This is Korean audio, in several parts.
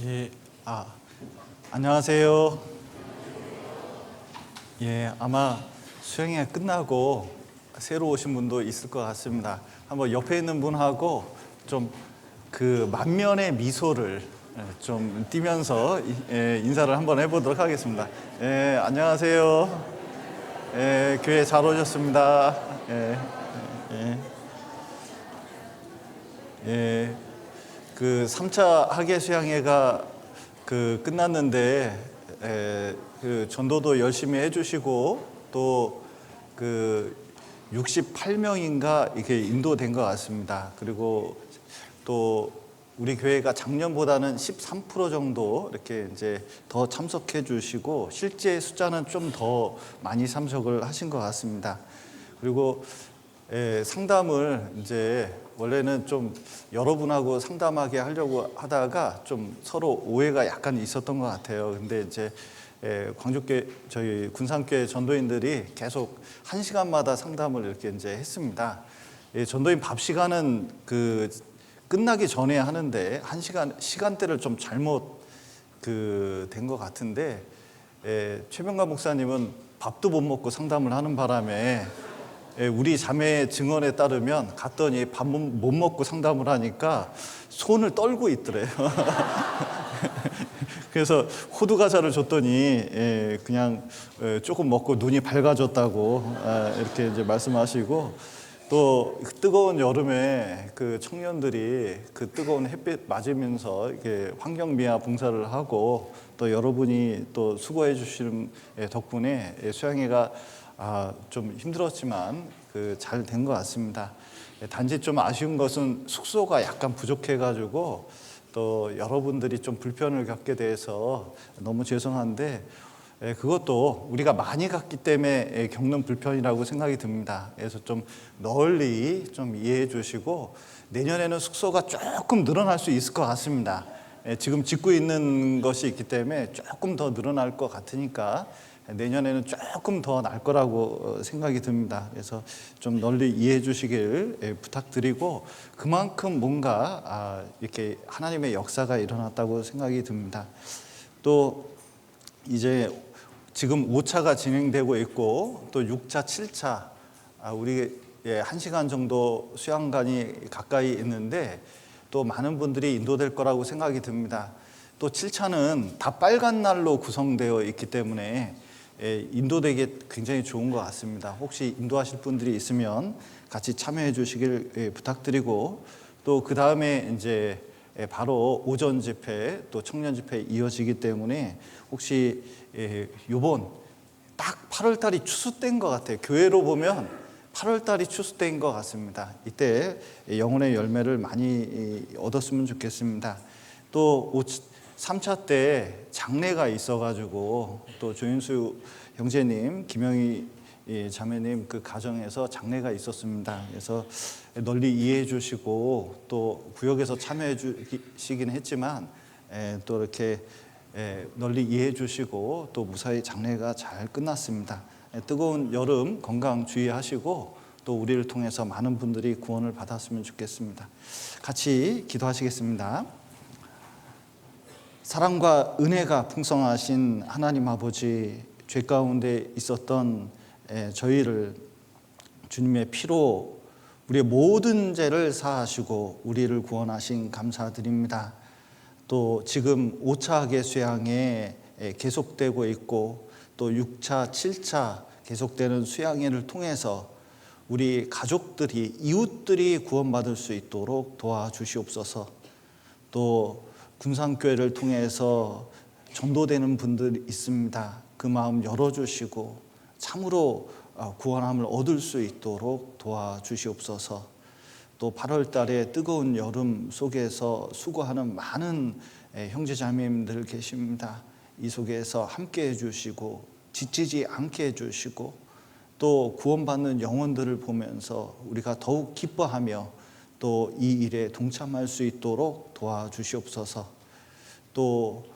예, 안녕하세요. 아마 수행이 끝나고 새로 오신 분도 있을 것 같습니다. 한번 옆에 있는 분하고 좀 그 만면의 미소를 좀 띠면서 인사를 한번 해보도록 하겠습니다. 안녕하세요. 교회 잘 오셨습니다. 예, 예. 그 3차 학예 수양회가 끝났는데 그 전도도 열심히 해주시고 또 그 68명인가 이렇게 인도된 것 같습니다. 그리고 또 우리 교회가 작년보다는 13% 정도 이렇게 이제 더 참석해 주시고 실제 숫자는 좀 더 많이 참석을 하신 것 같습니다. 그리고 상담을 이제 원래는 좀 여러분하고 상담하게 하려고 하다가 좀 서로 오해가 약간 있었던 것 같아요. 근데 이제 광주교회 저희 군산교회 전도인들이 계속 1시간마다 상담을 이렇게 이제 했습니다. 전도인 밥 시간은 끝나기 전에 하는데 1시간 시간대를 좀 잘못 된 것 같은데 최병관 목사님은 밥도 못 먹고 상담을 하는 바람에 우리 자매의 증언에 따르면 갔더니 밥 못 먹고 상담을 하니까 손을 떨고 있더래요. 그래서 호두 과자를 줬더니 그냥 조금 먹고 눈이 밝아졌다고 이렇게 이제 말씀하시고, 또 뜨거운 여름에 그 청년들이 그 뜨거운 햇빛 맞으면서 이렇게 환경 미화 봉사를 하고 또 여러분이 또 수고해 주시는 덕분에 수양회가 좀 힘들었지만 잘 된 것 같습니다. 단지 좀 아쉬운 것은 숙소가 약간 부족해가지고 또 여러분들이 좀 불편을 겪게 돼서 너무 죄송한데 그것도 우리가 많이 갔기 때문에 겪는 불편이라고 생각이 듭니다. 그래서 좀 널리 좀 이해해 주시고 내년에는 숙소가 조금 늘어날 수 있을 것 같습니다. 지금 짓고 있는 것이 있기 때문에 조금 더 늘어날 것 같으니까 내년에는 조금 더 날 거라고 생각이 듭니다. 그래서 좀 널리 이해해 주시길 부탁드리고, 그만큼 뭔가 이렇게 하나님의 역사가 일어났다고 생각이 듭니다. 또 이제 지금 5차가 진행되고 있고 또 6차, 7차 우리 1시간 정도 수양관이 가까이 있는데 또 많은 분들이 인도될 거라고 생각이 듭니다. 또 7차는 다 빨간 날로 구성되어 있기 때문에 인도되기 굉장히 좋은 것 같습니다. 혹시 인도하실 분들이 있으면 같이 참여해 주시길 부탁드리고, 또 그 다음에 이제 바로 오전 집회 또 청년 집회 이어지기 때문에 혹시 요번 딱 8월 달이 추수때인 것 같아요. 교회로 보면 8월 달이 추수때인 것 같습니다. 이때 영혼의 열매를 많이 얻었으면 좋겠습니다. 또 3차 때 장례가 있어가지고 또 조윤수 형제님, 김영희 자매님 그 가정에서 장례가 있었습니다. 그래서 널리 이해해 주시고 또 구역에서 참여해 주시긴 했지만 또 이렇게 널리 이해해 주시고 또 무사히 장례가 잘 끝났습니다. 뜨거운 여름 건강 주의하시고 또 우리를 통해서 많은 분들이 구원을 받았으면 좋겠습니다. 같이 기도하시겠습니다. 사랑과 은혜가 풍성하신 하나님 아버지, 죄 가운데 있었던 저희를 주님의 피로 우리의 모든 죄를 사하시고 우리를 구원하신 감사드립니다. 또 지금 5차 학예 수양회 계속되고 있고 또 6차, 7차 계속되는 수양회를 통해서 우리 가족들이, 이웃들이 구원받을 수 있도록 도와주시옵소서. 또 군산교회를 통해서 전도되는 분들이 있습니다. 그 마음 열어주시고 참으로 구원함을 얻을 수 있도록 도와주시옵소서. 또 8월 달에 뜨거운 여름 속에서 수고하는 많은 형제자매님들 계십니다. 이 속에서 함께 해주시고 지치지 않게 해주시고 또 구원받는 영혼들을 보면서 우리가 더욱 기뻐하며 또 이 일에 동참할 수 있도록 도와주시옵소서. 또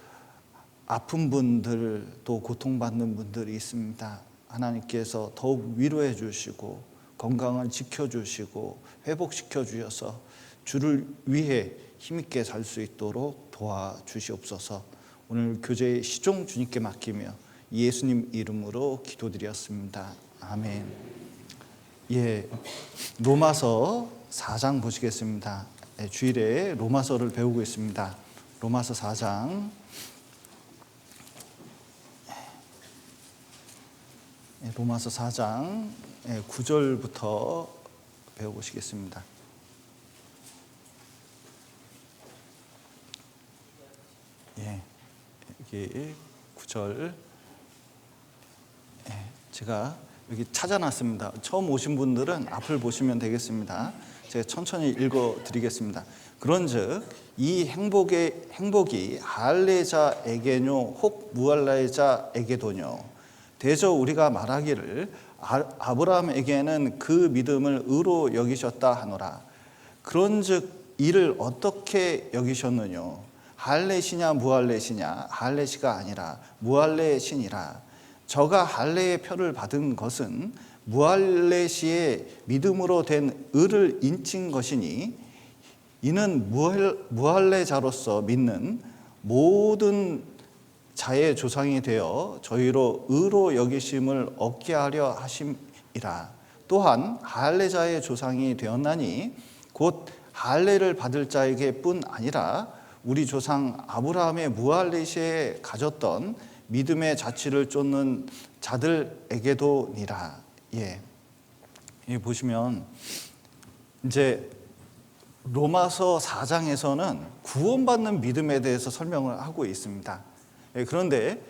아픈 분들, 또 고통받는 분들이 있습니다. 하나님께서 더욱 위로해 주시고 건강을 지켜주시고 회복시켜 주셔서 주를 위해 힘있게 살 수 있도록 도와주시옵소서. 오늘 교제 시종 주님께 맡기며 예수님 이름으로 기도드렸습니다. 아멘. 예, 로마서 4장 보시겠습니다. 주일에 로마서를 배우고 있습니다. 로마서 4장 로마서 4장 9절부터 배워보시겠습니다. 예, 여기 9절 제가 여기 찾아놨습니다. 처음 오신 분들은 앞을 보시면 되겠습니다. 제가 천천히 읽어드리겠습니다. 그런즉 이 행복이 할례자에게뇨 혹 무할례자에게도뇨 대저 우리가 말하기를 아브라함에게는 그 믿음을 의로 여기셨다 하노라. 그런즉 이를 어떻게 여기셨느뇨? 할례시냐 무할례시냐? 할례시가 아니라 무할례시니라. 저가 할례의 표를 받은 것은 무할례시의 믿음으로 된 의를 인친 것이니 이는 무할례자로서 믿는 모든 자의 조상이 되어 저희로 의로 여기심을 얻게 하려 하심이라. 또한 할례자의 조상이 되었나니 곧 할례를 받을 자에게 뿐 아니라 우리 조상 아브라함의 무할례시에 가졌던 믿음의 자취를 쫓는 자들에게도니라. 예. 여기 보시면 이제 로마서 4장에서는 구원받는 믿음에 대해서 설명을 하고 있습니다. 그런데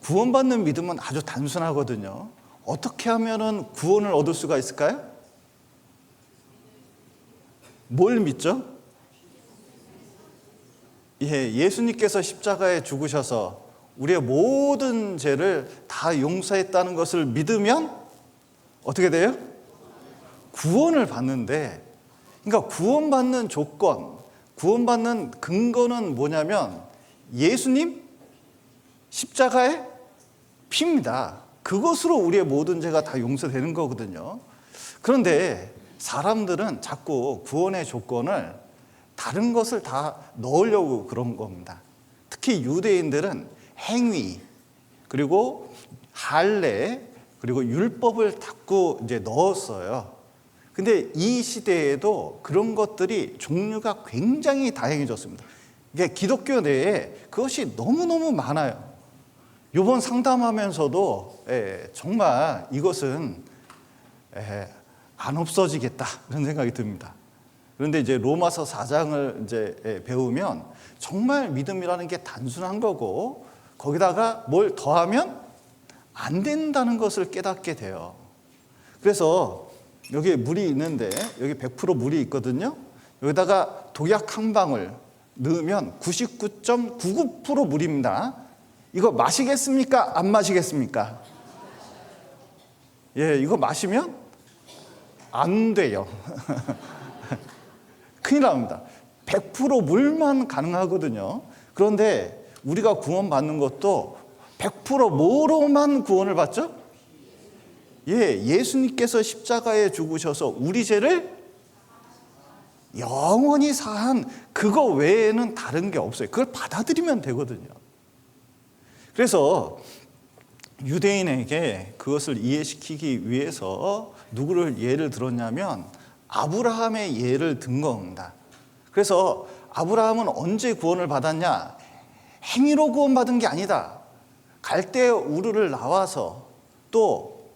구원받는 믿음은 아주 단순하거든요. 어떻게 하면은 구원을 얻을 수가 있을까요? 뭘 믿죠? 예수님께서 십자가에 죽으셔서 우리의 모든 죄를 다 용서했다는 것을 믿으면 어떻게 돼요? 구원을 받는데, 그러니까 구원받는 조건, 구원받는 근거는 뭐냐면 예수님 십자가의 피입니다. 그것으로 우리의 모든 죄가 다 용서되는 거거든요. 그런데 사람들은 자꾸 구원의 조건을 다른 것을 다 넣으려고 그런 겁니다. 특히 유대인들은 행위, 그리고 할례, 그리고 율법을 자꾸 이제 넣었어요. 근데 이 시대에도 그런 것들이 종류가 굉장히 다양해졌습니다. 이게 기독교 내에 그것이 너무너무 많아요. 이번 상담하면서도 정말 이것은 안 없어지겠다 이런 생각이 듭니다. 그런데 이제 로마서 4장을 이제 배우면 정말 믿음이라는 게 단순한 거고 거기다가 뭘 더하면 안 된다는 것을 깨닫게 돼요. 그래서 여기 물이 있는데 여기 100% 물이 있거든요. 여기다가 독약 한 방울 넣으면 99.99% 물입니다. 이거 마시겠습니까? 안 마시겠습니까? 예, 이거 마시면 안 돼요. 큰일 납니다. 100% 물만 가능하거든요. 그런데 우리가 구원받는 것도 100% 뭐로만 구원을 받죠? 예, 예수님께서 십자가에 죽으셔서 우리 죄를 영원히 사한 그거 외에는 다른 게 없어요. 그걸 받아들이면 되거든요. 그래서 유대인에게 그것을 이해시키기 위해서 누구를 예를 들었냐면 아브라함의 예를 든 겁니다. 그래서 아브라함은 언제 구원을 받았냐? 행위로 구원받은 게 아니다. 갈대 우르를 나와서 또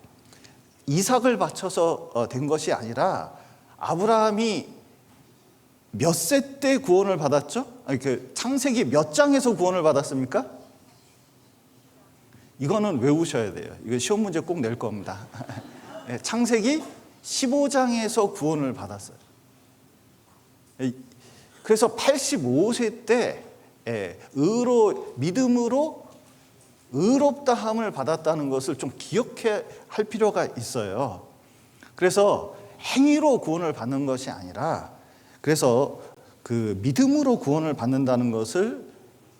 이삭을 바쳐서 된 것이 아니라 아브라함이 몇 세 때 구원을 받았죠? 창세기 몇 장에서 구원을 받았습니까? 이거는 외우셔야 돼요. 이거 시험 문제 꼭 낼 겁니다. 창세기 15장에서 구원을 받았어요. 그래서 85세 때 믿음으로 의롭다함을 받았다는 것을 좀 기억해야 할 필요가 있어요. 그래서 행위로 구원을 받는 것이 아니라 그래서 그 믿음으로 구원을 받는다는 것을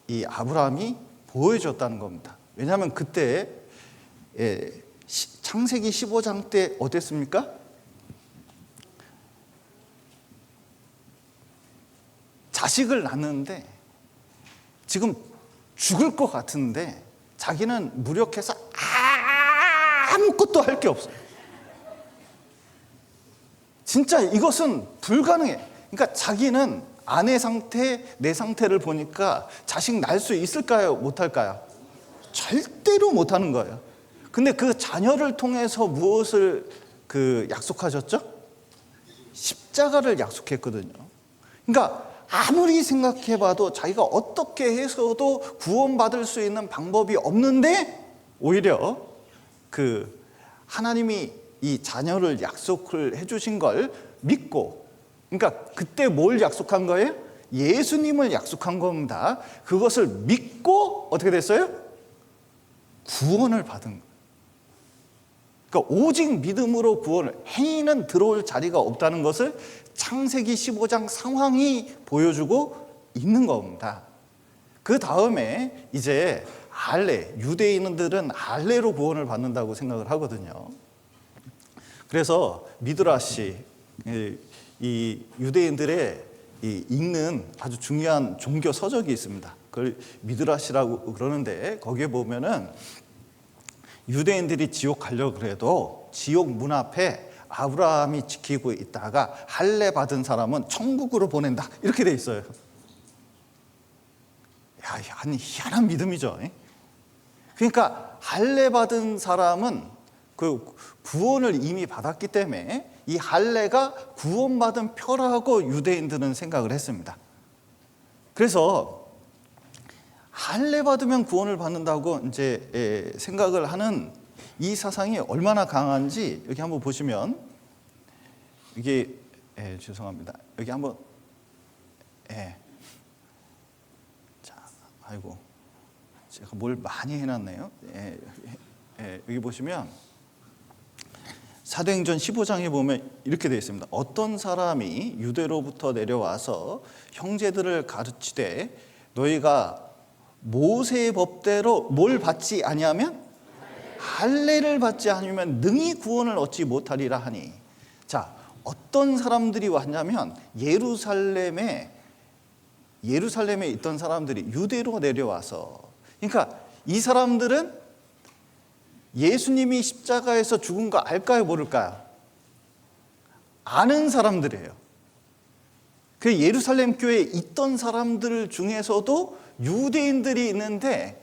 이 아브라함이 보여줬다는 겁니다. 왜냐하면 그때 창세기 15장 때 어땠습니까? 자식을 낳는데 지금 죽을 것 같은데 자기는 무력해서 아무것도 할 게 없어요. 진짜 이것은 불가능해. 그러니까 자기는 아내 상태, 내 상태를 보니까 자식 낳을 수 있을까요? 못할까요? 절대로 못하는 거예요. 근데 그 자녀를 통해서 무엇을 약속하셨죠? 십자가를 약속했거든요. 그러니까 아무리 생각해봐도 자기가 어떻게 해서도 구원받을 수 있는 방법이 없는데 오히려 하나님이 이 자녀를 약속을 해주신 걸 믿고, 그러니까 그때 뭘 약속한 거예요? 예수님을 약속한 겁니다. 그것을 믿고 어떻게 됐어요? 구원을 받은 거예요. 그러니까 오직 믿음으로 구원을, 행위는 들어올 자리가 없다는 것을 창세기 15장 상황이 보여주고 있는 겁니다. 그 다음에 이제 유대인들은 할례로 구원을 받는다고 생각을 하거든요. 그래서 미드라시, 이 유대인들의 읽는 아주 중요한 종교 서적이 있습니다. 그걸 미드라시라고 그러는데 거기에 보면은 유대인들이 지옥 가려고 그래도 지옥 문 앞에 아브라함이 지키고 있다가 할례 받은 사람은 천국으로 보낸다, 이렇게 돼 있어요. 아니 희한한 믿음이죠. 그러니까 할례 받은 사람은 그 구원을 이미 받았기 때문에 이 할례가 구원받은 표라고 유대인들은 생각을 했습니다. 그래서 할례 받으면 구원을 받는다고 이제 생각을 하는 이 사상이 얼마나 강한지 여기 한번 보시면, 이게 죄송합니다. 여기 한번 자, 아이고 제가 뭘 많이 해놨네요. 여기 보시면 사도행전 15장에 보면 이렇게 되어 있습니다. 어떤 사람이 유대로부터 내려와서 형제들을 가르치되 너희가 모세의 법대로 뭘 받지 아니하면 할례를 받지 않으면 능히 구원을 얻지 못하리라 하니. 자, 어떤 사람들이 왔냐면 예루살렘에 있던 사람들이 유대로 내려와서, 그러니까 이 사람들은 예수님이 십자가에서 죽은 거 알까요, 모를까요? 아는 사람들이에요. 그 예루살렘 교회에 있던 사람들 중에서도 유대인들이 있는데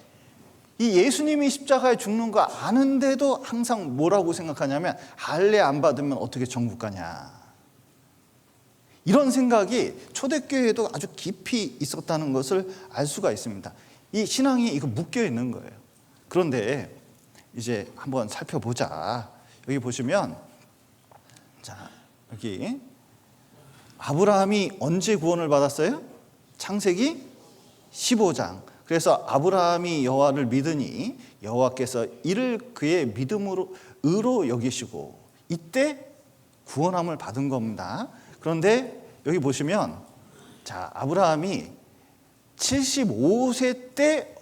이 예수님이 십자가에 죽는 거 아는데도 항상 뭐라고 생각하냐면 할례 안 받으면 어떻게 천국 가냐, 이런 생각이 초대교회에도 아주 깊이 있었다는 것을 알 수가 있습니다. 이 신앙이 이거 묶여 있는 거예요. 그런데 이제 한번 살펴보자. 여기 보시면, 자, 여기 아브라함이 언제 구원을 받았어요? 창세기 15장. 그래서 아브라함이 여호와를 믿으니 여호와께서 이를 그의 믿음으로 의로 여기시고, 이때 구원함을 받은 겁니다. 그런데 여기 보시면, 자, 아브라함이 75세 때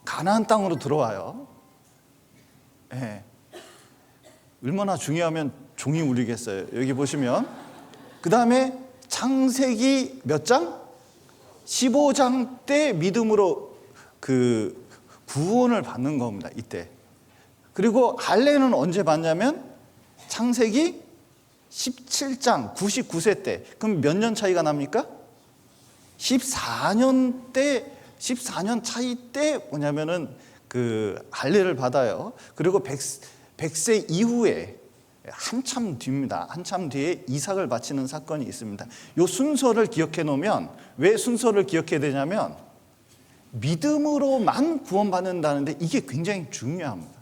가나안 땅으로 들어와요. 얼마나 중요하면 종이 울리겠어요. 여기 보시면 그 다음에 창세기 몇 장? 15장 때 믿음으로 구원을 받는 겁니다. 이때. 그리고 할례는 언제 받냐면 창세기 17장 99세 때. 그럼 몇 년 차이가 납니까? 14년 차이 때 뭐냐면은 할례를 받아요. 그리고 100세 이후에 한참 뒤입니다. 한참 뒤에 이삭을 바치는 사건이 있습니다. 이 순서를 기억해 놓으면, 왜 순서를 기억해야 되냐면 믿음으로만 구원받는다는데 이게 굉장히 중요합니다.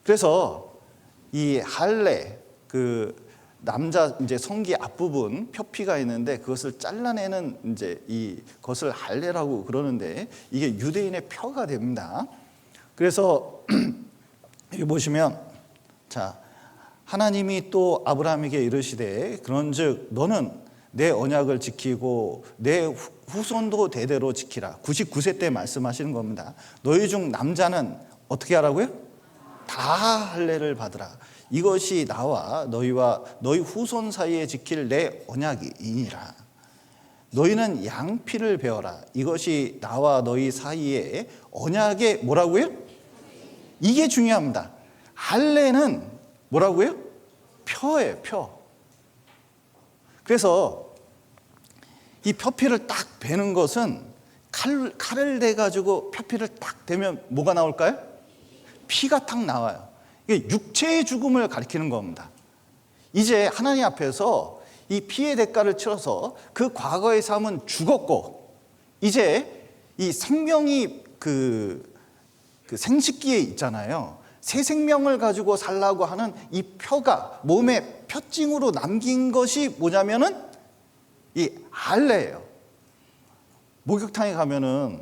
그래서 이 할례, 남자 이제 성기 앞부분 표피가 있는데 그것을 잘라내는 이제 이것을 할례라고 그러는데 이게 유대인의 표가 됩니다. 그래서 여기 보시면, 자, 하나님이 또 아브라함에게 이르시되 그런즉 너는 내 언약을 지키고 내 후손도 대대로 지키라. 99세 때 말씀하시는 겁니다. 너희 중 남자는 어떻게 하라고요? 다 할례를 받으라. 이것이 나와 너희와 너희 후손 사이에 지킬 내 언약이니라. 너희는 양피를 베어라. 이것이 나와 너희 사이에 언약의 뭐라고요? 이게 중요합니다. 할례는 뭐라고요? 표예요, 표. 그래서 이 표피를 딱 베는 것은 칼을 대가지고 표피를 딱 대면 뭐가 나올까요? 피가 탁 나와요. 이게 육체의 죽음을 가리키는 겁니다. 이제 하나님 앞에서 이 피의 대가를 치러서 그 과거의 삶은 죽었고, 이제 이 생명이 그 생식기에 있잖아요. 새 생명을 가지고 살라고 하는 이 표가 몸에 표징으로 남긴 것이 뭐냐면은 이 할례예요. 목욕탕에 가면은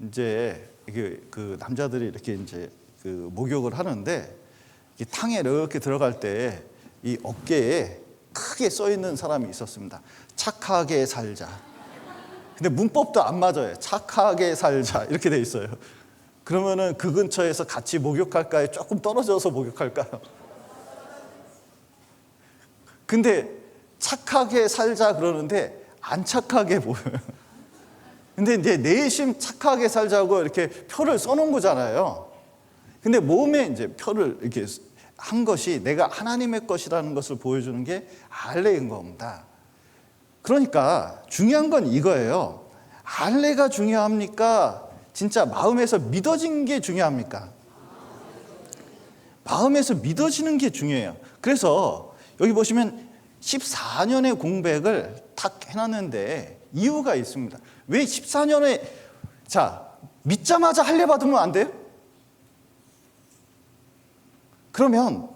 이제 그 남자들이 이렇게 이제 그 목욕을 하는데, 이 탕에 이렇게 들어갈 때 이 어깨에 크게 써 있는 사람이 있었습니다. 착하게 살자. 근데 문법도 안 맞아요. 착하게 살자 이렇게 돼 있어요. 그러면은 그 근처에서 같이 목욕할까요? 조금 떨어져서 목욕할까요? 근데 착하게 살자 그러는데 안 착하게 보여요. 근데 이제 내심 착하게 살자고 이렇게 표를 써놓은 거잖아요. 근데 몸에 이제 표를 이렇게 한 것이 내가 하나님의 것이라는 것을 보여주는 게 할례인 겁니다. 그러니까 중요한 건 이거예요. 할례가 중요합니까? 진짜 마음에서 믿어진 게 중요합니까? 마음에서 믿어지는 게 중요해요. 그래서 여기 보시면 14년의 공백을 탁 해놨는데 이유가 있습니다. 왜 14년에 믿자마자 할례 받으면 안 돼요? 그러면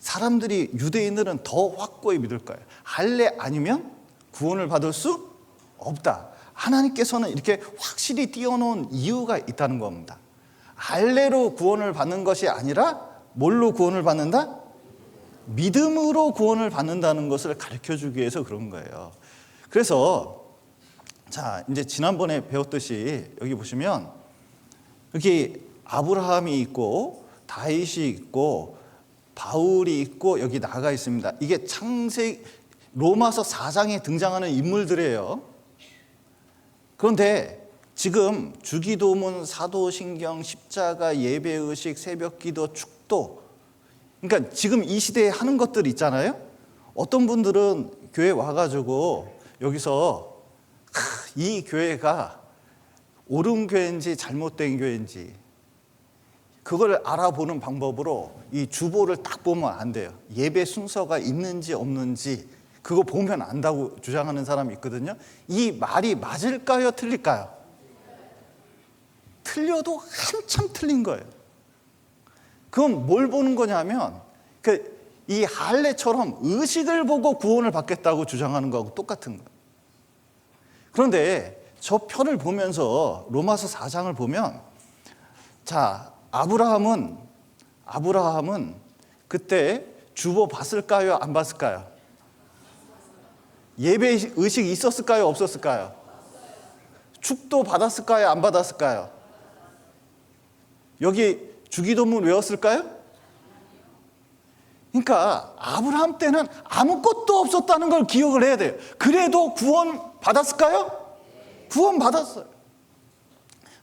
사람들이, 유대인들은 더 확고히 믿을 거예요. 할례 아니면 구원을 받을 수 없다. 하나님께서는 이렇게 확실히 띄워놓은 이유가 있다는 겁니다. 할례로 구원을 받는 것이 아니라 뭘로 구원을 받는다? 믿음으로 구원을 받는다는 것을 가르쳐주기 위해서 그런 거예요. 그래서 이제 지난번에 배웠듯이 여기 보시면 여기 아브라함이 있고 다윗이 있고 바울이 있고 여기 나가 있습니다. 이게 로마서 4장에 등장하는 인물들이에요. 그런데 지금 주기도문, 사도신경, 십자가, 예배의식, 새벽기도, 축도, 그러니까 지금 이 시대에 하는 것들 있잖아요. 어떤 분들은 교회 와가지고 여기서 이 교회가 옳은 교회인지 잘못된 교회인지 그걸 알아보는 방법으로 이 주보를 딱 보면 안 돼요. 예배 순서가 있는지 없는지 그거 보면 안다고 주장하는 사람이 있거든요. 이 말이 맞을까요? 틀릴까요? 틀려도 한참 틀린 거예요. 그건 뭘 보는 거냐면 이 할례처럼 의식을 보고 구원을 받겠다고 주장하는 거하고 똑같은 거예요. 그런데 저 표를 보면서 로마서 4장을 보면 아브라함은 그때 주보 봤을까요? 안 봤을까요? 예배 의식이 있었을까요? 없었을까요? 축도 받았을까요? 안 받았을까요? 여기 주기도문 외웠을까요? 그러니까 아브라함 때는 아무것도 없었다는 걸 기억을 해야 돼요. 그래도 구원 받았을까요? 구원 받았어요.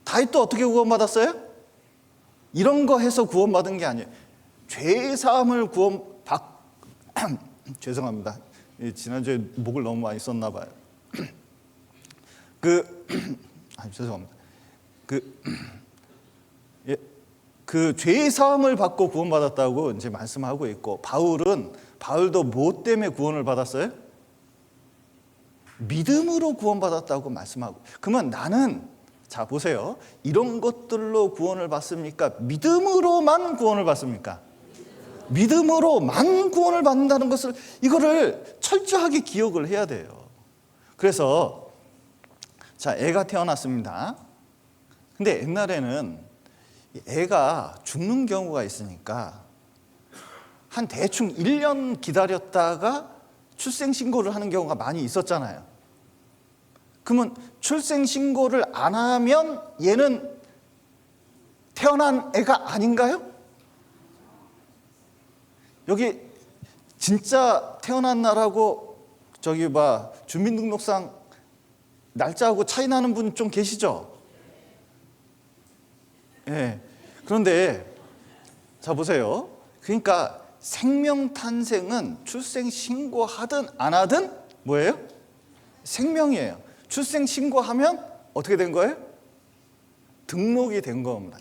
다윗도 어떻게 구원 받았어요? 이런 거 해서 구원 받은 게 아니에요. 죄 사함을 죄송합니다. 지난주에 목을 너무 많이 썼나 봐요. 죄송합니다. 그 죄 사함을 받고 구원 받았다고 이제 말씀하고 있고, 바울도 뭐 때문에 구원을 받았어요? 믿음으로 구원 받았다고 말씀하고. 그러면 나는 보세요. 이런 것들로 구원을 받습니까? 믿음으로만 구원을 받습니까? 믿음으로만 구원을 받는다는 것을, 이거를 철저하게 기억을 해야 돼요. 그래서 애가 태어났습니다. 근데 옛날에는 애가 죽는 경우가 있으니까 한 대충 1년 기다렸다가 출생신고를 하는 경우가 많이 있었잖아요. 그러면 출생신고를 안 하면 얘는 태어난 애가 아닌가요? 여기 진짜 태어난 날하고 주민등록상 날짜하고 차이 나는 분 좀 계시죠? 예. 그런데 자 보세요. 그러니까 생명 탄생은 출생 신고하든 안 하든 뭐예요? 생명이에요. 출생 신고하면 어떻게 된 거예요? 등록이 된 겁니다.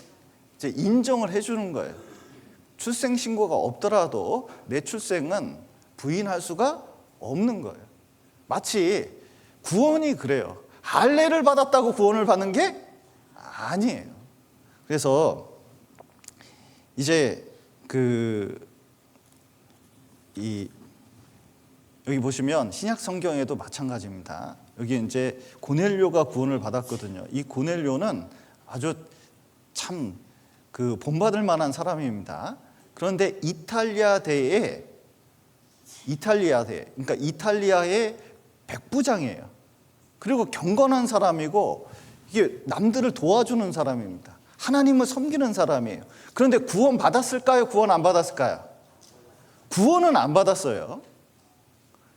이제 인정을 해주는 거예요. 출생 신고가 없더라도 내 출생은 부인할 수가 없는 거예요. 마치 구원이 그래요. 할례를 받았다고 구원을 받는 게 아니에요. 그래서 이제 여기 보시면 신약 성경에도 마찬가지입니다. 여기 이제 고넬료가 구원을 받았거든요. 이 고넬료는 아주 참 본받을 만한 사람입니다. 그런데 그러니까 이탈리아의 백부장이에요. 그리고 경건한 사람이고 이게 남들을 도와주는 사람입니다. 하나님을 섬기는 사람이에요. 그런데 구원 받았을까요? 구원 안 받았을까요? 구원은 안 받았어요.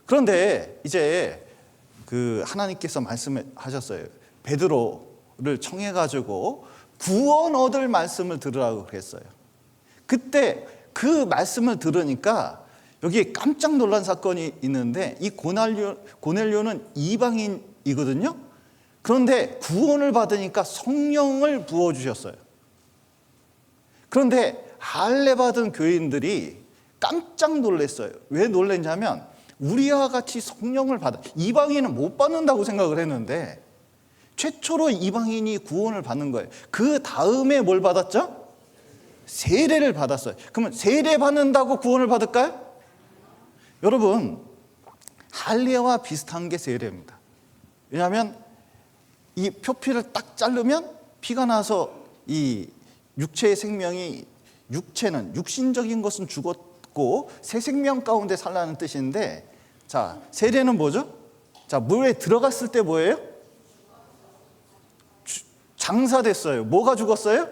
그런데 이제 하나님께서 말씀하셨어요. 베드로를 청해가지고 구원 얻을 말씀을 들으라고 그랬어요. 그때 그 말씀을 들으니까 여기 깜짝 놀란 사건이 있는데 이 고넬료는 이방인이거든요. 그런데 구원을 받으니까 성령을 부어주셨어요. 그런데 할례 받은 교인들이 깜짝 놀랐어요. 왜 놀랐냐면 우리와 같이 성령을 이방인은 못 받는다고 생각을 했는데 최초로 이방인이 구원을 받는 거예요. 그 다음에 뭘 받았죠? 세례를 받았어요. 그러면 세례 받는다고 구원을 받을까요? 여러분, 할례와 비슷한 게 세례입니다. 왜냐하면 이 표피를 딱 자르면 피가 나서 이 육체의 생명이, 육체는 육신적인 것은 죽었고 새 생명 가운데 살라는 뜻인데, 자, 세례는 뭐죠? 자, 물에 들어갔을 때 뭐예요? 장사됐어요. 뭐가 죽었어요?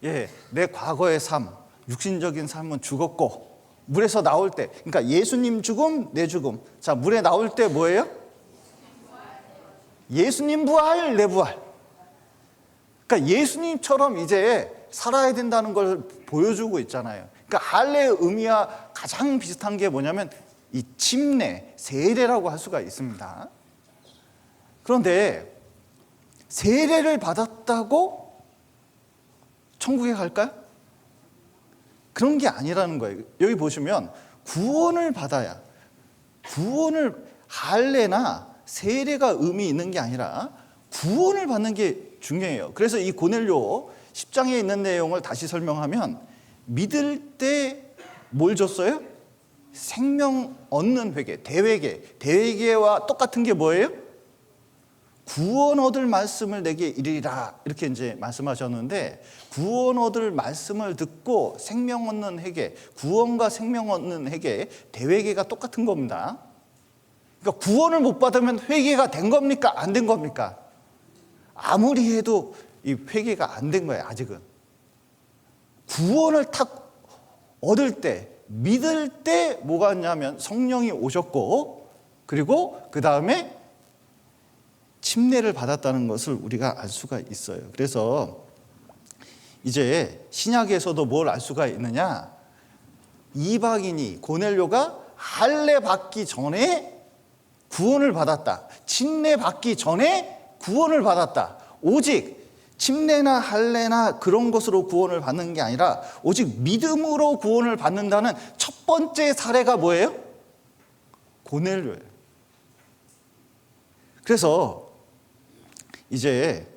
예, 내 과거의 삶, 육신적인 삶은 죽었고 물에서 나올 때, 그러니까 예수님 죽음, 내 죽음. 자, 물에 나올 때 뭐예요? 예수님 부활, 내 부활. 그러니까 예수님처럼 이제 살아야 된다는 걸 보여주고 있잖아요. 그러니까 할례의 의미와 가장 비슷한 게 뭐냐면 이 침례, 세례라고 할 수가 있습니다. 그런데 세례를 받았다고 천국에 갈까요? 그런 게 아니라는 거예요. 여기 보시면 구원을 받아야, 할례나 세례가 의미 있는 게 아니라 구원을 받는 게 중요해요. 그래서 이 고넬료 10장에 있는 내용을 다시 설명하면 믿을 때 뭘 줬어요? 생명 얻는 회개, 대회개와 똑같은 게 뭐예요? 구원 얻을 말씀을 내게 이르리라, 이렇게 이제 말씀하셨는데, 구원 얻을 말씀을 듣고 생명 얻는 회개, 구원과 생명 얻는 회개, 대회개가 똑같은 겁니다. 그러니까 구원을 못 받으면 회개가 된 겁니까? 안 된 겁니까? 아무리 해도 이 회개가 안 된 거예요, 아직은. 구원을 탁 얻을 때, 믿을 때 뭐가 있냐면 성령이 오셨고, 그리고 그 다음에 침례를 받았다는 것을 우리가 알 수가 있어요. 그래서 이제 신약에서도 뭘 알 수가 있느냐? 이방인이, 고넬료가 할례 받기 전에 구원을 받았다. 침례 받기 전에 구원을 받았다. 오직 침례나 할례나 그런 것으로 구원을 받는 게 아니라 오직 믿음으로 구원을 받는다는 첫 번째 사례가 뭐예요? 고넬료예요. 그래서 이제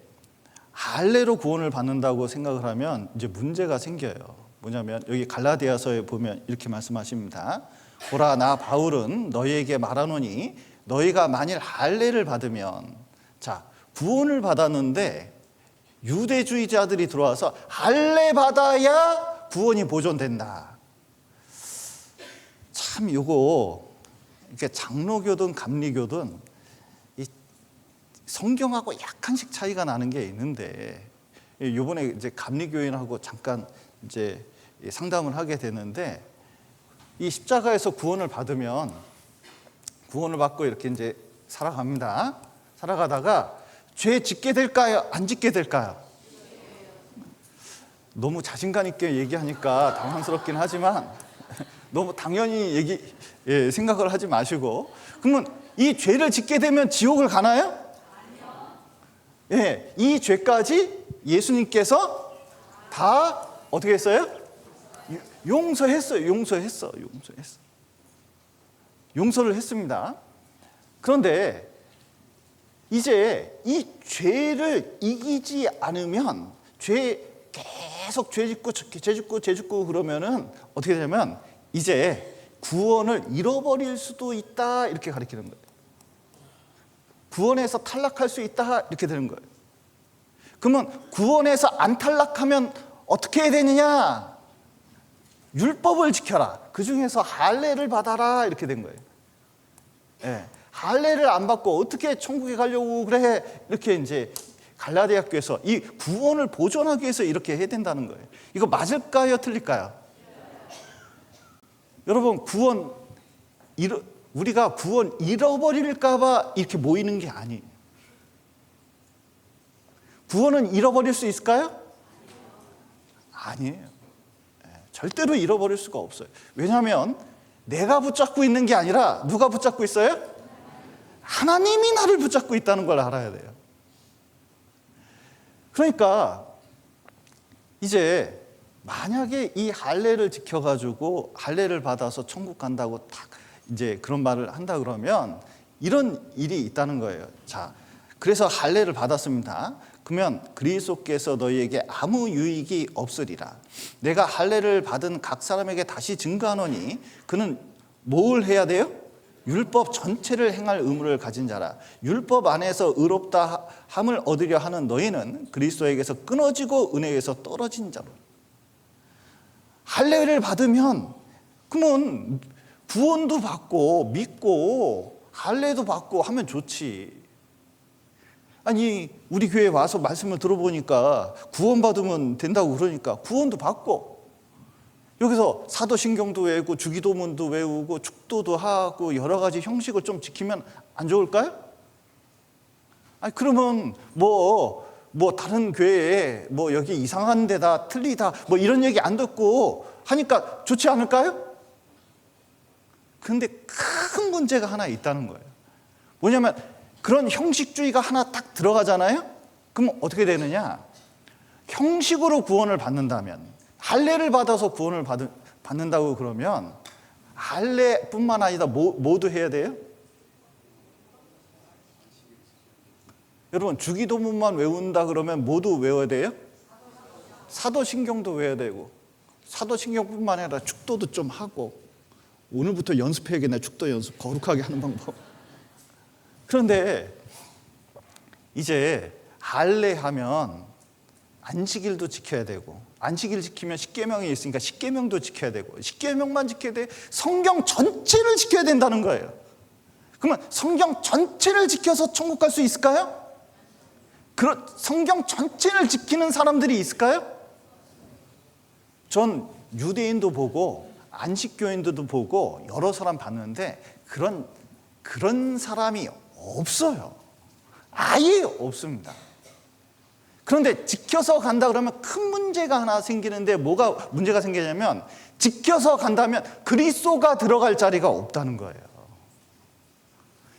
할례로 구원을 받는다고 생각을 하면 이제 문제가 생겨요. 뭐냐면 여기 갈라디아서에 보면 이렇게 말씀하십니다. 보라, 나 바울은 너희에게 말하노니 너희가 만일 할례를 받으면, 자, 구원을 받았는데 유대주의자들이 들어와서 할례 받아야 구원이 보존된다. 참 요거 이렇게 장로교든 감리교든 이 성경하고 약간씩 차이가 나는 게 있는데, 요번에 이제 감리교인하고 잠깐 이제 상담을 하게 되는데, 이 십자가에서 구원을 받으면, 구원을 받고 이렇게 이제 살아갑니다. 살아가다가 죄 짓게 될까요? 안 짓게 될까요? 너무 자신감 있게 얘기하니까 당황스럽긴 하지만 너무 당연히 생각을 하지 마시고, 그러면 이 죄를 짓게 되면 지옥을 가나요? 예, 이 죄까지 예수님께서 다 어떻게 했어요? 용서했어요. 용서를 했습니다. 그런데 이제 이 죄를 이기지 않으면 계속 죄 짓고 그러면은 어떻게 되냐면 이제 구원을 잃어버릴 수도 있다, 이렇게 가르치는 거예요. 구원에서 탈락할 수 있다, 이렇게 되는 거예요. 그러면 구원에서 안 탈락하면 어떻게 해야 되느냐? 율법을 지켜라. 그 중에서 할례를 받아라, 이렇게 된 거예요. 예, 할례를 안 받고 어떻게 천국에 가려고 그래? 이렇게 이제 갈라디아 교회에서 이 구원을 보존하기 위해서 이렇게 해야 된다는 거예요. 이거 맞을까요? 틀릴까요? 여러분, 우리가 구원 잃어버릴까 봐 이렇게 모이는 게 아니에요. 구원은 잃어버릴 수 있을까요? 아니에요. 절대로 잃어버릴 수가 없어요. 왜냐하면 내가 붙잡고 있는 게 아니라 누가 붙잡고 있어요? 하나님이 나를 붙잡고 있다는 걸 알아야 돼요. 그러니까 이제 만약에 이 할례를 지켜가지고 할례를 받아서 천국 간다고 딱 이제 그런 말을 한다 그러면 이런 일이 있다는 거예요. 자, 그래서 할례를 받았습니다. 그러면 그리스도께서 너희에게 아무 유익이 없으리라. 내가 할례를 받은 각 사람에게 다시 증거하노니 그는 뭘 해야 돼요? 율법 전체를 행할 의무를 가진 자라. 율법 안에서 의롭다 함을 얻으려 하는 너희는 그리스도에게서 끊어지고 은혜에서 떨어진 자로. 할례를 받으면 그러면 구원도 받고 믿고 할례도 받고 하면 좋지. 아니, 우리 교회에 와서 말씀을 들어보니까 구원받으면 된다고 그러니까 구원도 받고 여기서 사도신경도 외우고 주기도문도 외우고 축도도 하고 여러 가지 형식을 좀 지키면 안 좋을까요? 아니, 그러면 뭐 다른 교회에 여기 이상한 데다 틀리다 이런 얘기 안 듣고 하니까 좋지 않을까요? 그런데 큰 문제가 하나 있다는 거예요. 뭐냐면 그런 형식주의가 하나 딱 들어가잖아요? 그럼 어떻게 되느냐? 형식으로 구원을 받는다면, 할례를 받아서 구원을 받는다고 그러면 할례뿐만 아니라 뭐도 해야 돼요? 여러분, 주기도문만 외운다 그러면 뭐도 외워야 돼요? 사도신경도 외워야 되고, 사도신경뿐만 아니라 축도도 좀 하고, 오늘부터 연습해야겠네. 축도 연습, 거룩하게 하는 방법. 그런데 이제 할례하면 안식일도 지켜야 되고, 안식일 지키면 십계명이 있으니까 십계명도 지켜야 되고, 십계명만 지켜야 돼. 성경 전체를 지켜야 된다는 거예요. 그러면 성경 전체를 지켜서 천국 갈 수 있을까요? 그런 성경 전체를 지키는 사람들이 있을까요? 전 유대인도 보고 안식교인들도 보고 여러 사람 봤는데 그런 사람이 없어요. 아예 없습니다. 그런데 지켜서 간다 그러면 큰 문제가 하나 생기는데 뭐가 문제가 생기냐면 지켜서 간다면 그리스도가 들어갈 자리가 없다는 거예요.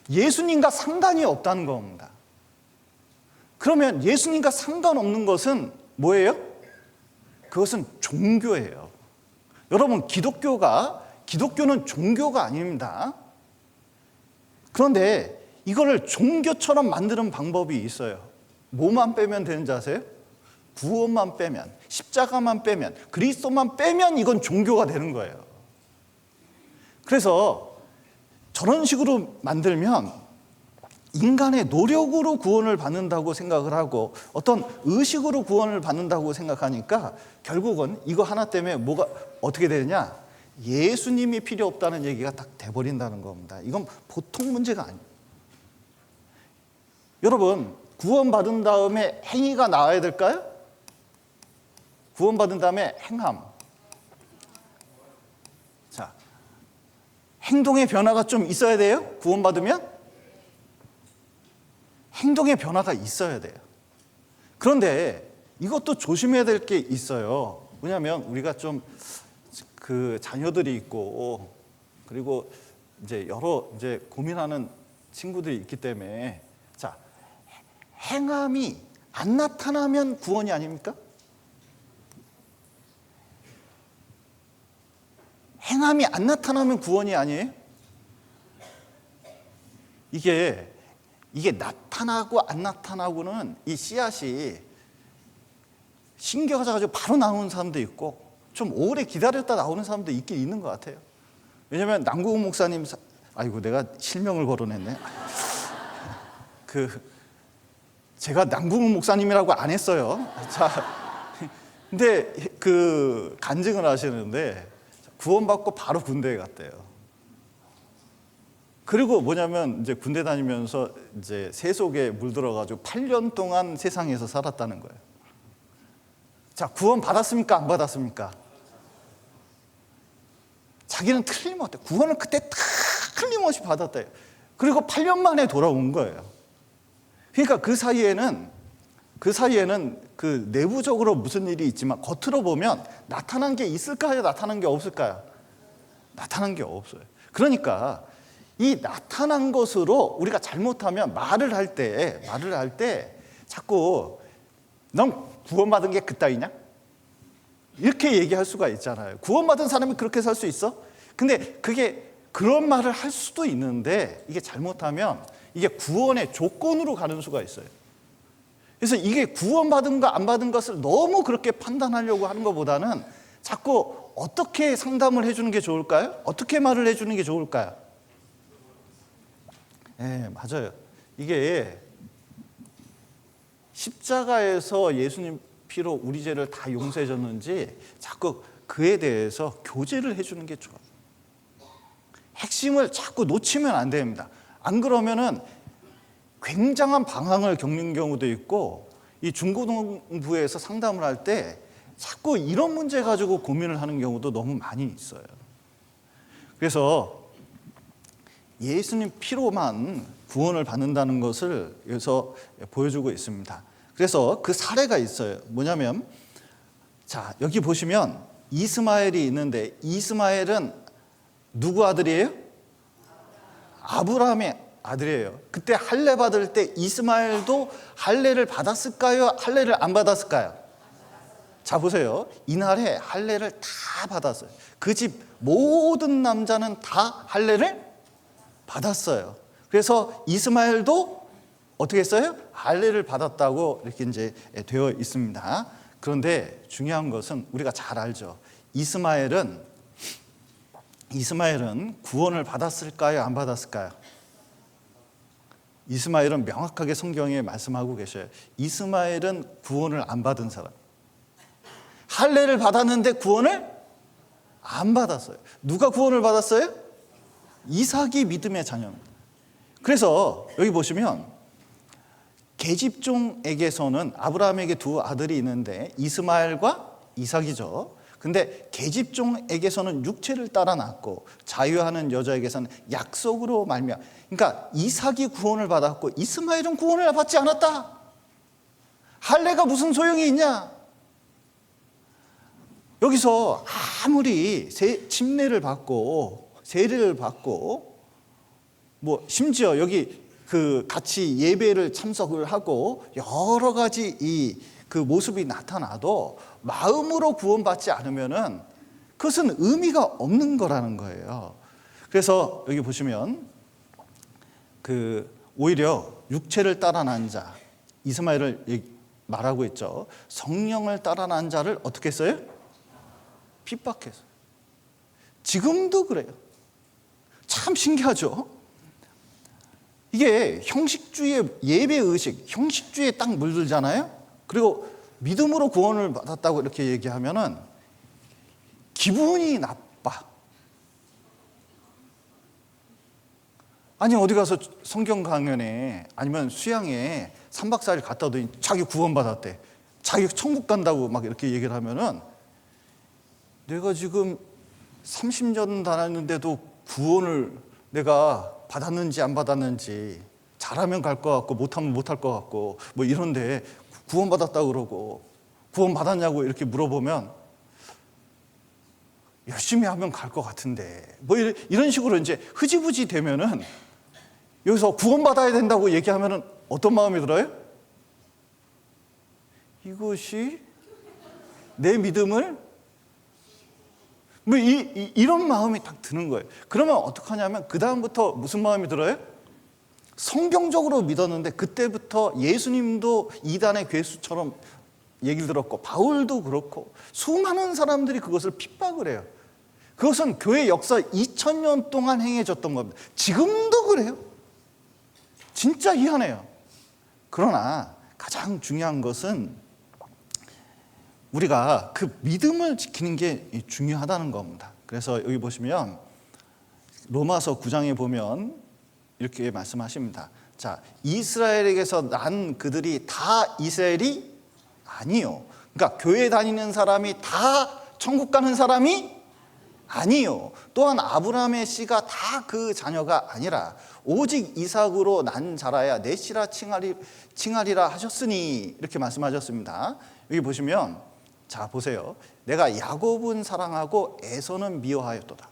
예수님과 상관이 없다는 겁니다. 그러면 예수님과 상관없는 것은 뭐예요? 그것은 종교예요. 여러분, 기독교는 종교가 아닙니다. 그런데 이거를 종교처럼 만드는 방법이 있어요. 뭐만 빼면 되는지 아세요? 구원만 빼면, 십자가만 빼면, 그리스도만 빼면 이건 종교가 되는 거예요. 그래서 저런 식으로 만들면 인간의 노력으로 구원을 받는다고 생각을 하고 어떤 의식으로 구원을 받는다고 생각하니까 결국은 이거 하나 때문에 뭐가 어떻게 되느냐? 예수님이 필요 없다는 얘기가 딱 돼버린다는 겁니다. 이건 보통 문제가 아니에요. 여러분, 구원받은 다음에 행위가 나와야 될까요? 구원받은 다음에 행함. 자, 행동의 변화가 좀 있어야 돼요? 구원받으면? 행동의 변화가 있어야 돼요. 그런데 이것도 조심해야 될 게 있어요. 왜냐하면 우리가 좀 그 자녀들이 있고 그리고 이제 여러 이제 고민하는 친구들이 있기 때문에 자, 행함이 안 나타나면 구원이 아닙니까? 행함이 안 나타나면 구원이 아니에요? 이게 나타나고 안 나타나고는 이 씨앗이 신겨져가지고 바로 나오는 사람도 있고 좀 오래 기다렸다 나오는 사람도 있긴 있는 것 같아요. 왜냐하면 남궁 목사님, 아이고 내가 실명을 거론했네. 제가 남궁 목사님이라고 안 했어요. 자, 근데 간증을 하시는데 구원받고 바로 군대에 갔대요. 그리고 뭐냐면 이제 군대 다니면서 이제 세속에 물들어가지고 8년 동안 세상에서 살았다는 거예요. 자, 구원 받았습니까? 안 받았습니까? 자기는 틀림없대. 구원을 그때 다 틀림없이 받았대요. 그리고 8년 만에 돌아온 거예요. 그러니까 그 사이에는 그 내부적으로 무슨 일이 있지만 겉으로 보면 나타난 게 있을까요? 나타난 게 없을까요? 나타난 게 없어요. 그러니까 이 나타난 것으로 우리가 잘못하면 말을 할 때 자꾸 넌 구원받은 게 그따위냐? 이렇게 얘기할 수가 있잖아요. 구원받은 사람이 그렇게 살 수 있어? 근데 그게 그런 말을 할 수도 있는데 이게 잘못하면 이게 구원의 조건으로 가는 수가 있어요. 그래서 이게 구원받은 거 안 받은 것을 너무 그렇게 판단하려고 하는 것보다는 자꾸 어떻게 상담을 해주는 게 좋을까요? 어떻게 말을 해주는 게 좋을까요? 네, 맞아요. 이게 십자가에서 예수님 피로 우리 죄를 다 용서해 줬는지 자꾸 그에 대해서 교제를 해주는 게 좋아요. 핵심을 자꾸 놓치면 안 됩니다. 안 그러면은 굉장한 방황을 겪는 경우도 있고 이 중고등부에서 상담을 할 때 자꾸 이런 문제 가지고 고민을 하는 경우도 너무 많이 있어요. 그래서 예수님 피로만 구원을 받는다는 것을 여기서 보여주고 있습니다. 그래서 그 사례가 있어요. 뭐냐면 자, 여기 보시면 이스마엘이 있는데 이스마엘은 누구 아들이에요? 아브라함의 아들이에요. 그때 할례 받을 때 이스마엘도 할례를 받았을까요? 할례를 안 받았을까요? 자, 보세요. 이날에 할례를 다 받았어요. 그 집 모든 남자는 다 할례를 받았어요. 그래서 이스마엘도 어떻게 했어요? 할례를 받았다고 이렇게 이제 되어 있습니다. 그런데 중요한 것은 우리가 잘 알죠. 이스마엘은 구원을 받았을까요? 안 받았을까요? 이스마엘은 명확하게 성경에 말씀하고 계셔요. 이스마엘은 구원을 안 받은 사람. 할례를 받았는데 구원을 안 받았어요. 누가 구원을 받았어요? 이삭이 믿음의 자녀입니다. 그래서 여기 보시면 계집종에게서는 아브라함에게 두 아들이 있는데 이스마엘과 이삭이죠. 근데 계집종에게서는 육체를 따라 낳고 자유하는 여자에게서는 약속으로 말미암아. 그러니까 이삭이 구원을 받았고 이스마엘은 구원을 받지 않았다. 할례가 무슨 소용이 있냐? 여기서 아무리 침례를 받고 세례를 받고 뭐 심지어 여기 같이 예배를 참석을 하고 여러 가지 그 모습이 나타나도 마음으로 구원받지 않으면은 그것은 의미가 없는 거라는 거예요. 그래서 여기 보시면 오히려 육체를 따라 난 자, 이스마엘을 말하고 있죠. 성령을 따라 난 자를 어떻게 했어요? 핍박했어요. 지금도 그래요. 참 신기하죠? 이게 형식주의 예배의식, 형식주의에 딱 물들잖아요. 그리고 믿음으로 구원을 받았다고 이렇게 얘기하면은 기분이 나빠. 아니 어디 가서 성경 강연에 아니면 수양에 3박 4일 갔다 오더니 자기 구원받았대. 자기 천국 간다고 막 이렇게 얘기를 하면은 내가 지금 30년 다녔는데도 구원을 내가 받았는지 안 받았는지 잘하면 갈 것 같고 못하면 못할 것 같고 뭐 이런데 구원받았다고 그러고 구원받았냐고 이렇게 물어보면 열심히 하면 갈 것 같은데 뭐 이런 식으로 이제 흐지부지 되면은 여기서 구원받아야 된다고 얘기하면은 어떤 마음이 들어요? 이것이 내 믿음을 뭐 이런 마음이 딱 드는 거예요. 그러면 어떡하냐면 그 다음부터 무슨 마음이 들어요? 성경적으로 믿었는데 그때부터 예수님도 이단의 괴수처럼 얘기를 들었고 바울도 그렇고 수많은 사람들이 그것을 핍박을 해요. 그것은 교회 역사 2000년 동안 행해졌던 겁니다. 지금도 그래요. 진짜 희한해요. 그러나 가장 중요한 것은 우리가 그 믿음을 지키는 게 중요하다는 겁니다. 그래서 여기 보시면 로마서 9장에 보면 이렇게 말씀하십니다. 자, 이스라엘에게서 난 그들이 다 이스라엘이 아니요. 그러니까 교회 다니는 사람이 다 천국 가는 사람이 아니요. 또한 아브라함의 씨가 다 그 자녀가 아니라 오직 이삭으로 난 자라야 내 씨라 칭하리라 하셨으니 이렇게 말씀하셨습니다. 여기 보시면 자 보세요. 내가 야곱은 사랑하고 에서는 미워하였도다.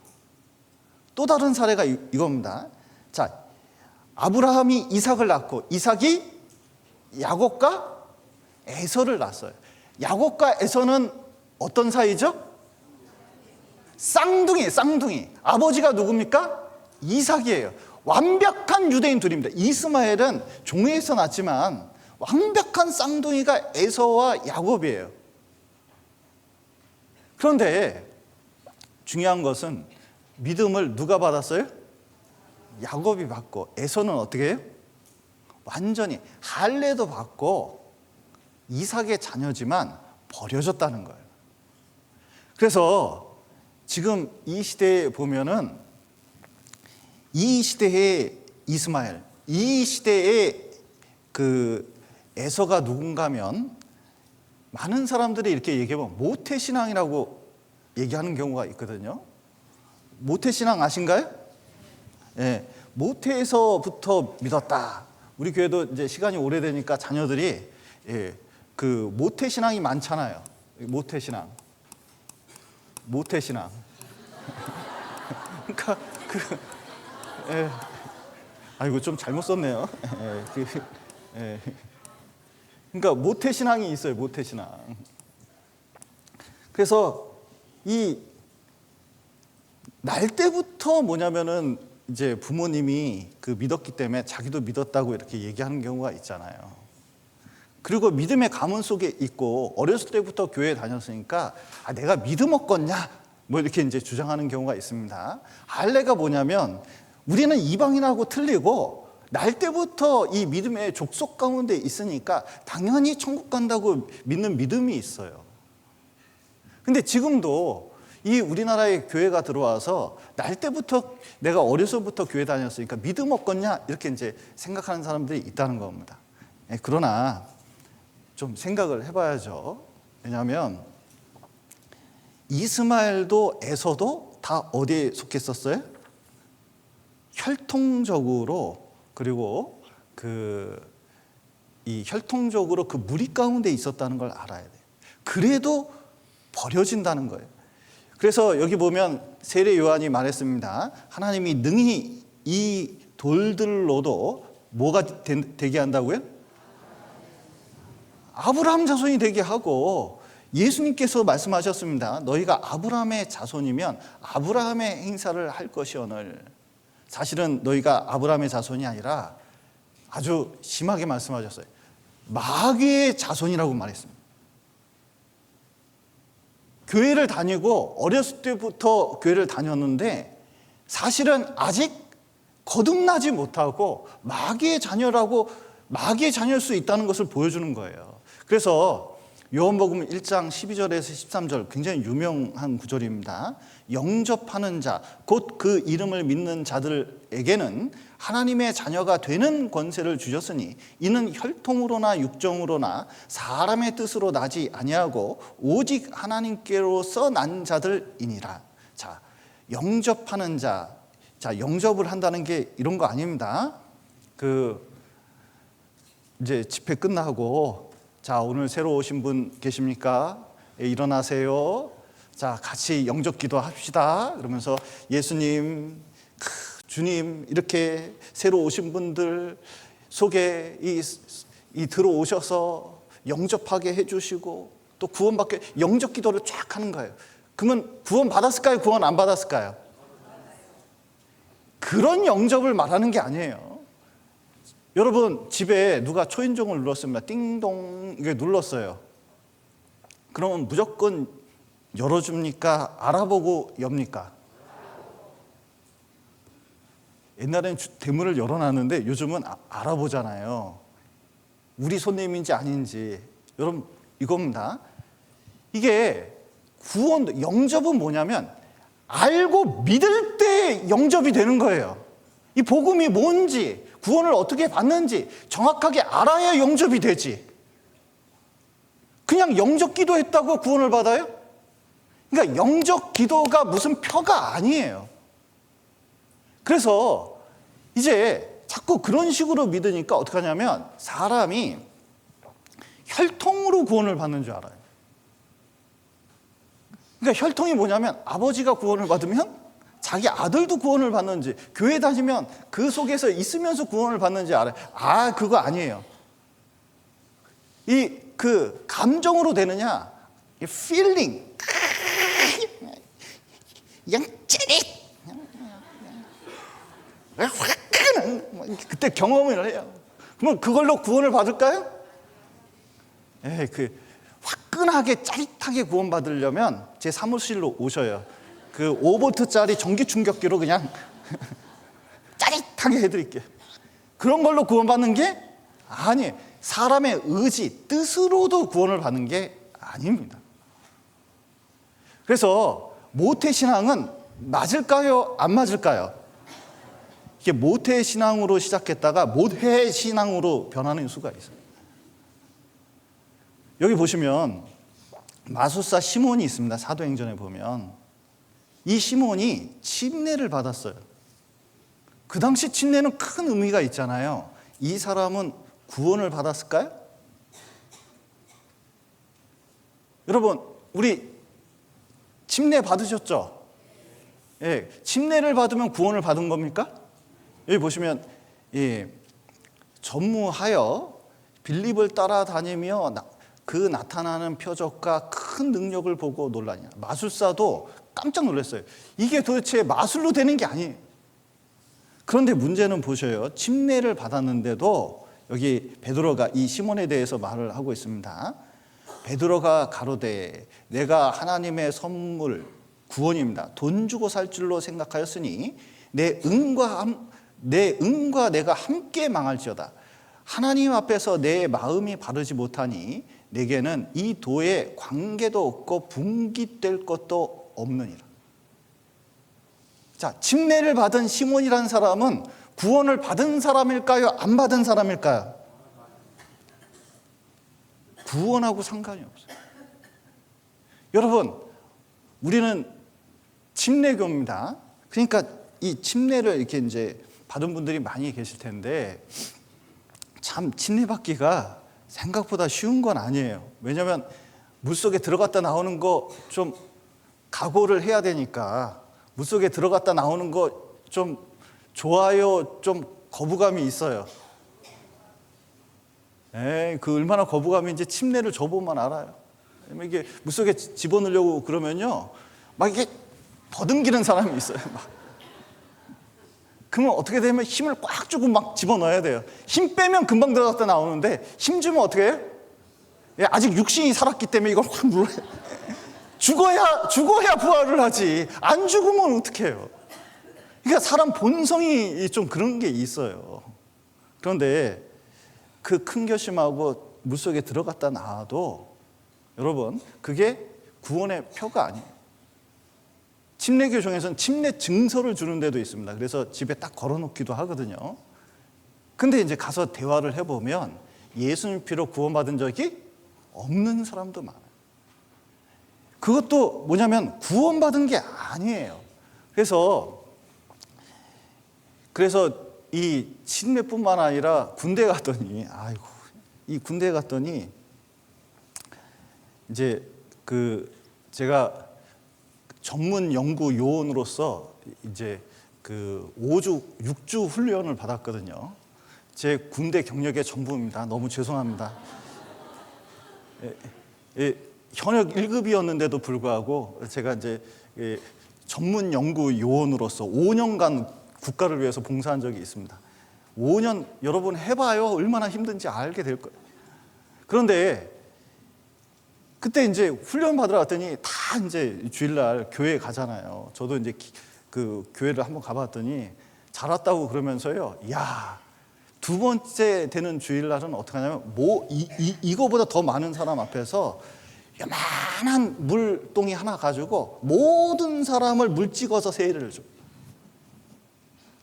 또 다른 사례가 이겁니다. 자, 아브라함이 이삭을 낳고 이삭이 야곱과 에서를 낳았어요. 야곱과 에서는 어떤 사이죠? 쌍둥이. 아버지가 누굽니까? 이삭이에요. 완벽한 유대인 둘입니다. 이스마엘은 종에서 낳았지만 완벽한 쌍둥이가 에서와 야곱이에요. 그런데 중요한 것은 믿음을 누가 받았어요? 야곱이 받고 에서는 어떻게 해요? 완전히 할례도 받고 이삭의 자녀지만 버려졌다는 거예요. 그래서 지금 이 시대에 보면은 이 시대의 이스마엘, 이 시대의 그 에서가 누군가면 많은 사람들이 이렇게 얘기해보면 모태신앙이라고 얘기하는 경우가 있거든요. 모태신앙 아신가요? 예, 모태에서부터 믿었다. 우리 교회도 이제 시간이 오래되니까 자녀들이 그 모태신앙이 많잖아요. 모태신앙. 그러니까 아이고 좀 잘못 썼네요. 그러니까 모태신앙이 있어요. 모태신앙. 그래서 이 날 때부터 뭐냐면은 이제 부모님이 그 믿었기 때문에 자기도 믿었다고 이렇게 얘기하는 경우가 있잖아요. 그리고 믿음의 가문 속에 있고 어렸을 때부터 교회에 다녔으니까 내가 믿음 얻겠냐 뭐 이렇게 이제 주장하는 경우가 있습니다. 할례가 뭐냐면 우리는 이방인하고 틀리고 날 때부터 이 믿음의 족속 가운데 있으니까 당연히 천국 간다고 믿는 믿음이 있어요. 근데 지금도 이 우리나라에 교회가 들어와서 날 때부터 내가 어려서부터 교회 다녔으니까 믿음 없겠냐 이렇게 이제 생각하는 사람들이 있다는 겁니다. 그러나 좀 생각을 해봐야죠. 왜냐하면 이스마엘도 에서도 다 어디에 속했었어요? 혈통적으로 그리고 이 혈통적으로 그 무리 가운데 있었다는 걸 알아야 돼요. 그래도 버려진다는 거예요. 그래서 여기 보면 세례 요한이 말했습니다. 하나님이 능히 이 돌들로도 뭐가 되게 한다고요? 아브라함 자손이 되게 하고 예수님께서 말씀하셨습니다. 너희가 아브라함의 자손이면 아브라함의 행사를 할 것이오늘. 사실은 너희가 아브라함의 자손이 아니라 아주 심하게 말씀하셨어요. 마귀의 자손이라고 말했습니다. 교회를 다니고 어렸을 때부터 교회를 다녔는데 사실은 아직 거듭나지 못하고 마귀의 자녀라고 마귀의 자녀일 수 있다는 것을 보여주는 거예요. 그래서 요한복음 1장 12절에서 13절 굉장히 유명한 구절입니다. 영접하는 자, 곧 그 이름을 믿는 자들에게는 하나님의 자녀가 되는 권세를 주셨으니 이는 혈통으로나 육정으로나 사람의 뜻으로 나지 아니하고 오직 하나님께로서 난 자들이니라. 자, 영접하는 자, 영접을 한다는 게 이런 거 아닙니다. 이제 집회 끝나고 자, 오늘 새로 오신 분 계십니까? 예, 일어나세요. 자, 같이 영접 기도합시다. 그러면서 예수님, 주님, 이렇게 새로 오신 분들 속에 이 들어오셔서 영접하게 해주시고 또 구원받게 영접 기도를 쫙 하는 거예요. 그러면 구원 받았을까요? 구원 안 받았을까요? 그런 영접을 말하는 게 아니에요. 여러분, 집에 누가 초인종을 눌렀습니다. 띵동 이게 눌렀어요. 그러면 무조건 열어줍니까? 알아보고 엽니까? 옛날에는 대문을 열어놨는데 요즘은 알아보잖아요. 우리 손님인지 아닌지. 여러분, 이겁니다. 이게 구원, 영접은 뭐냐면 알고 믿을 때 영접이 되는 거예요. 이 복음이 뭔지, 구원을 어떻게 받는지 정확하게 알아야 영접이 되지. 그냥 영접 기도했다고 구원을 받아요? 그러니까 영접 기도가 무슨 표가 아니에요. 그래서 이제 자꾸 그런 식으로 믿으니까 어떻게 하냐면 사람이 혈통으로 구원을 받는 줄 알아요. 그러니까 혈통이 뭐냐면 아버지가 구원을 받으면 자기 아들도 구원을 받는지, 교회 다니면 그 속에서 있으면서 구원을 받는지 알아요. 그거 아니에요. 그 감정으로 되느냐, 이 feeling, 그냥 찌릿, 화끈한, 그때 경험을 해요. 그러면 그걸로 구원을 받을까요? 화끈하게 짜릿하게 구원 받으려면 제 사무실로 오셔요. 그 5볼트짜리 전기 충격기로 그냥 짜릿하게 해드릴게요. 그런 걸로 구원 받는 게 아니에요. 사람의 의지, 뜻으로도 구원을 받는 게 아닙니다. 그래서 모태신앙은 맞을까요? 안 맞을까요? 이게 모태신앙으로 시작했다가 모해신앙으로 변하는 수가 있어요. 여기 보시면 마술사 시몬이 있습니다. 사도행전에 보면 이 시몬이 침례를 받았어요. 그 당시 침례는 큰 의미가 있잖아요. 이 사람은 구원을 받았을까요? 여러분, 우리 침례 받으셨죠? 예, 침례를 받으면 구원을 받은 겁니까? 여기 보시면 전무하여 빌립을 따라다니며 그 나타나는 표적과 큰 능력을 보고 놀라니라. 마술사도 깜짝 놀랐어요. 이게 도대체 마술로 되는 게 아니에요. 그런데 문제는 보셔요. 침례를 받았는데도 여기 베드로가 이 시몬에 대해서 말을 하고 있습니다. 베드로가 가로되 내가 하나님의 선물 구원입니다. 돈 주고 살 줄로 생각하였으니 내 은과 내가 함께 망할지어다. 하나님 앞에서 내 마음이 바르지 못하니 내게는 이 도에 관계도 없고 분깃될 것도 없느니라. 자, 침례를 받은 시몬이라는 사람은 구원을 받은 사람일까요? 안 받은 사람일까요? 구원하고 상관이 없어요. 여러분, 우리는 침례교입니다. 그러니까 이 침례를 이렇게 이제 받은 분들이 많이 계실 텐데 참 침례 받기가 생각보다 쉬운 건 아니에요. 왜냐하면 물속에 들어갔다 나오는 거 좀 각오를 해야 되니까 물속에 들어갔다 나오는 거 좀 좋아요, 좀 거부감이 있어요. 그 얼마나 거부감인지 침례를 줘보면 알아요. 이게 물속에 집어넣으려고 그러면요, 막 이게 버둥기는 사람이 있어요. 막. 그러면 어떻게 되면 힘을 꽉 주고 막 집어넣어야 돼요. 힘 빼면 금방 들어갔다 나오는데 힘 주면 어떻게 해요? 아직 육신이 살았기 때문에 이걸 확 눌러야 돼요. 죽어야 부활을 하지. 안 죽으면 어떻게 해요? 그러니까 사람 본성이 좀 그런 게 있어요. 그런데 그 큰 결심하고 물속에 들어갔다 나와도 여러분, 그게 구원의 표가 아니에요. 침례교 중에서는 침례 증서를 주는 데도 있습니다. 그래서 집에 딱 걸어놓기도 하거든요. 근데 이제 가서 대화를 해보면 예수님 피로 구원받은 적이 없는 사람도 많아요. 그것도 뭐냐면 구원받은 게 아니에요. 그래서 이 침례뿐만 아니라 군대 가더니 아이고 이 군대에 갔더니 이제 제가 전문 연구 요원으로서 이제 6주 훈련을 받았거든요. 제 군대 경력의 전부입니다. 너무 죄송합니다. 현역 1급이었는데도 불구하고 제가 이제 전문 연구 요원으로서 5년간 국가를 위해서 봉사한 적이 있습니다. 5년 여러분 해봐요. 얼마나 힘든지 알게 될 거예요. 그런데 그때 이제 훈련 받으러 갔더니 다 이제 주일날 교회 가잖아요. 저도 이제 그 교회를 한번 가봤더니 잘 왔다고 그러면서요. 야, 두 번째 되는 주일날은 어떻게 하냐면 이거보다 더 많은 사람 앞에서 요만한 물동이 하나 가지고 모든 사람을 물 찍어서 세례를 줘.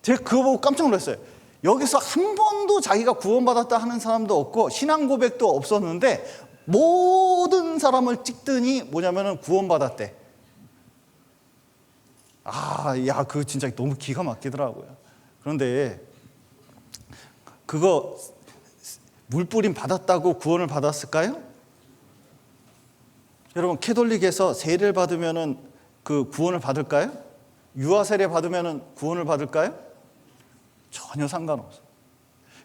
제가 그거 보고 깜짝 놀랐어요. 여기서 한 번도 자기가 구원받았다 하는 사람도 없고 신앙 고백도 없었는데 모든 사람을 찍더니 뭐냐면은 구원받았대. 야, 그거 진짜 너무 기가 막히더라고요. 그런데 그거 물뿌림 받았다고 구원을 받았을까요? 여러분, 캐톨릭에서 세례를 받으면은 그 구원을 받을까요? 유아 세례 받으면은 구원을 받을까요? 전혀 상관없어요.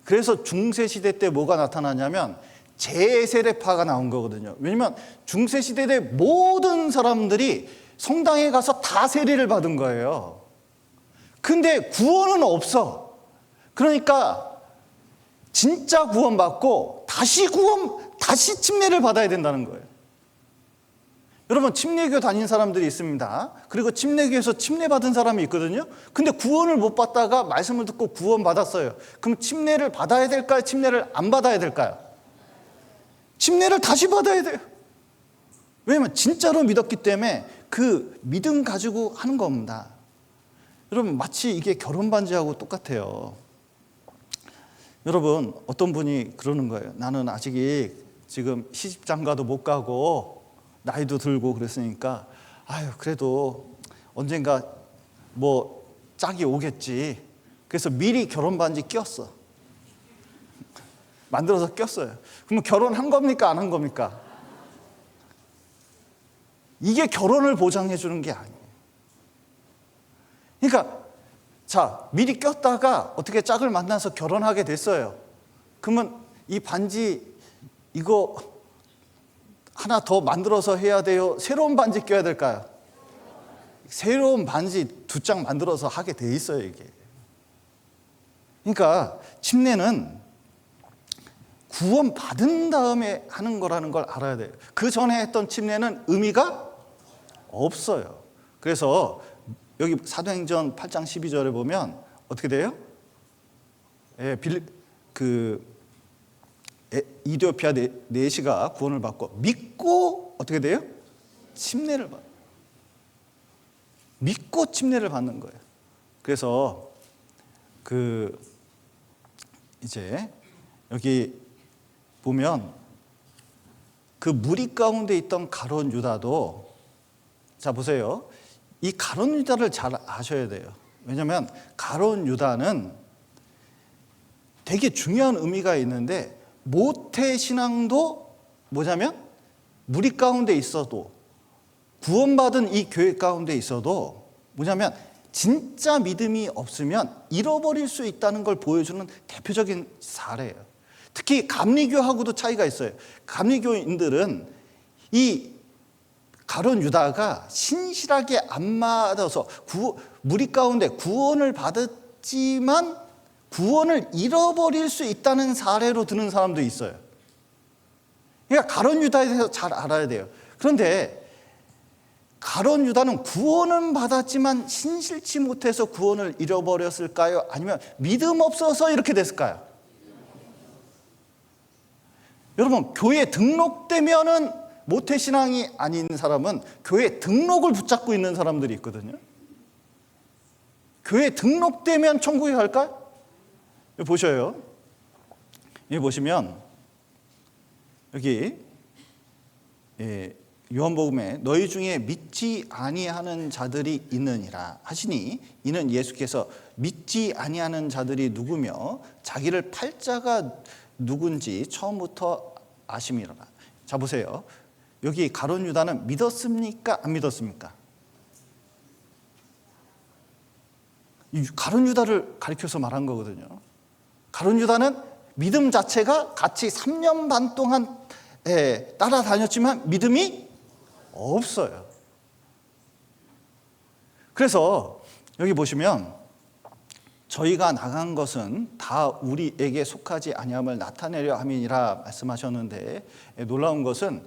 그래서 중세 시대 때 뭐가 나타나냐면 재세례파가 나온 거거든요. 왜냐면 중세 시대 때 모든 사람들이 성당에 가서 다 세례를 받은 거예요. 근데 구원은 없어. 그러니까 진짜 구원받고 다시 침례를 받아야 된다는 거예요. 여러분, 침례교 다닌 사람들이 있습니다. 그리고 침례교에서 침례받은 사람이 있거든요. 근데 구원을 못 받다가 말씀을 듣고 구원받았어요. 그럼 침례를 받아야 될까요? 침례를 안 받아야 될까요? 침례를 다시 받아야 돼요. 왜냐면 진짜로 믿었기 때문에 그 믿음 가지고 하는 겁니다. 여러분, 마치 이게 결혼 반지하고 똑같아요. 여러분, 어떤 분이 그러는 거예요. 나는 아직 지금 시집장가도 못 가고 나이도 들고 그랬으니까 그래도 언젠가 뭐 짝이 오겠지. 그래서 미리 결혼 반지 꼈어. 만들어서 꼈어요. 그러면 결혼한 겁니까? 안 한 겁니까? 이게 결혼을 보장해 주는 게 아니에요. 그러니까 미리 꼈다가 어떻게 짝을 만나서 결혼하게 됐어요. 그러면 이 반지 이거 하나 더 만들어서 해야 돼요? 새로운 반지 껴야 될까요? 새로운 반지 2장 만들어서 하게 돼 있어요, 이게. 그러니까 침례는 구원 받은 다음에 하는 거라는 걸 알아야 돼요. 그 전에 했던 침례는 의미가 없어요. 그래서 여기 사도행전 8장 12절에 보면 어떻게 돼요? 이디오피아 내시가 구원을 받고 믿고 어떻게 돼요? 침례를 받아요. 믿고 침례를 받는 거예요. 그래서 이제 여기 보면 그 무리 가운데 있던 가룟 유다도 보세요. 이 가룟 유다를 잘 아셔야 돼요. 왜냐하면 가룟 유다는 되게 중요한 의미가 있는데 모태신앙도 뭐냐면 무리 가운데 있어도 구원받은 이 교회 가운데 있어도 뭐냐면 진짜 믿음이 없으면 잃어버릴 수 있다는 걸 보여주는 대표적인 사례예요. 특히 감리교하고도 차이가 있어요. 감리교인들은 이 가룟 유다가 신실하게 안 맞아서 무리 가운데 구원을 받았지만 구원을 잃어버릴 수 있다는 사례로 드는 사람도 있어요. 그러니까 가룟 유다에 대해서 잘 알아야 돼요. 그런데 가룟 유다는 구원은 받았지만 신실치 못해서 구원을 잃어버렸을까요? 아니면 믿음 없어서 이렇게 됐을까요? 여러분, 교회에 등록되면은 모태신앙이 아닌 사람은 교회 등록을 붙잡고 있는 사람들이 있거든요. 교회 등록되면 천국에 갈까요? 여기 보셔요. 여기 보시면 여기 요한복음에 너희 중에 믿지 아니하는 자들이 있느니라 하시니 이는 예수께서 믿지 아니하는 자들이 누구며 자기를 팔자가 누군지 처음부터 아심이라. 자 보세요. 여기 가룟 유다는 믿었습니까? 안 믿었습니까? 가룟 유다를 가리켜서 말한 거거든요. 가룟 유다는 믿음 자체가 같이 3년 반 동안 따라다녔지만 믿음이 없어요. 그래서 여기 보시면 저희가 나간 것은 다 우리에게 속하지 아니함을 나타내려 함이니라 말씀하셨는데, 놀라운 것은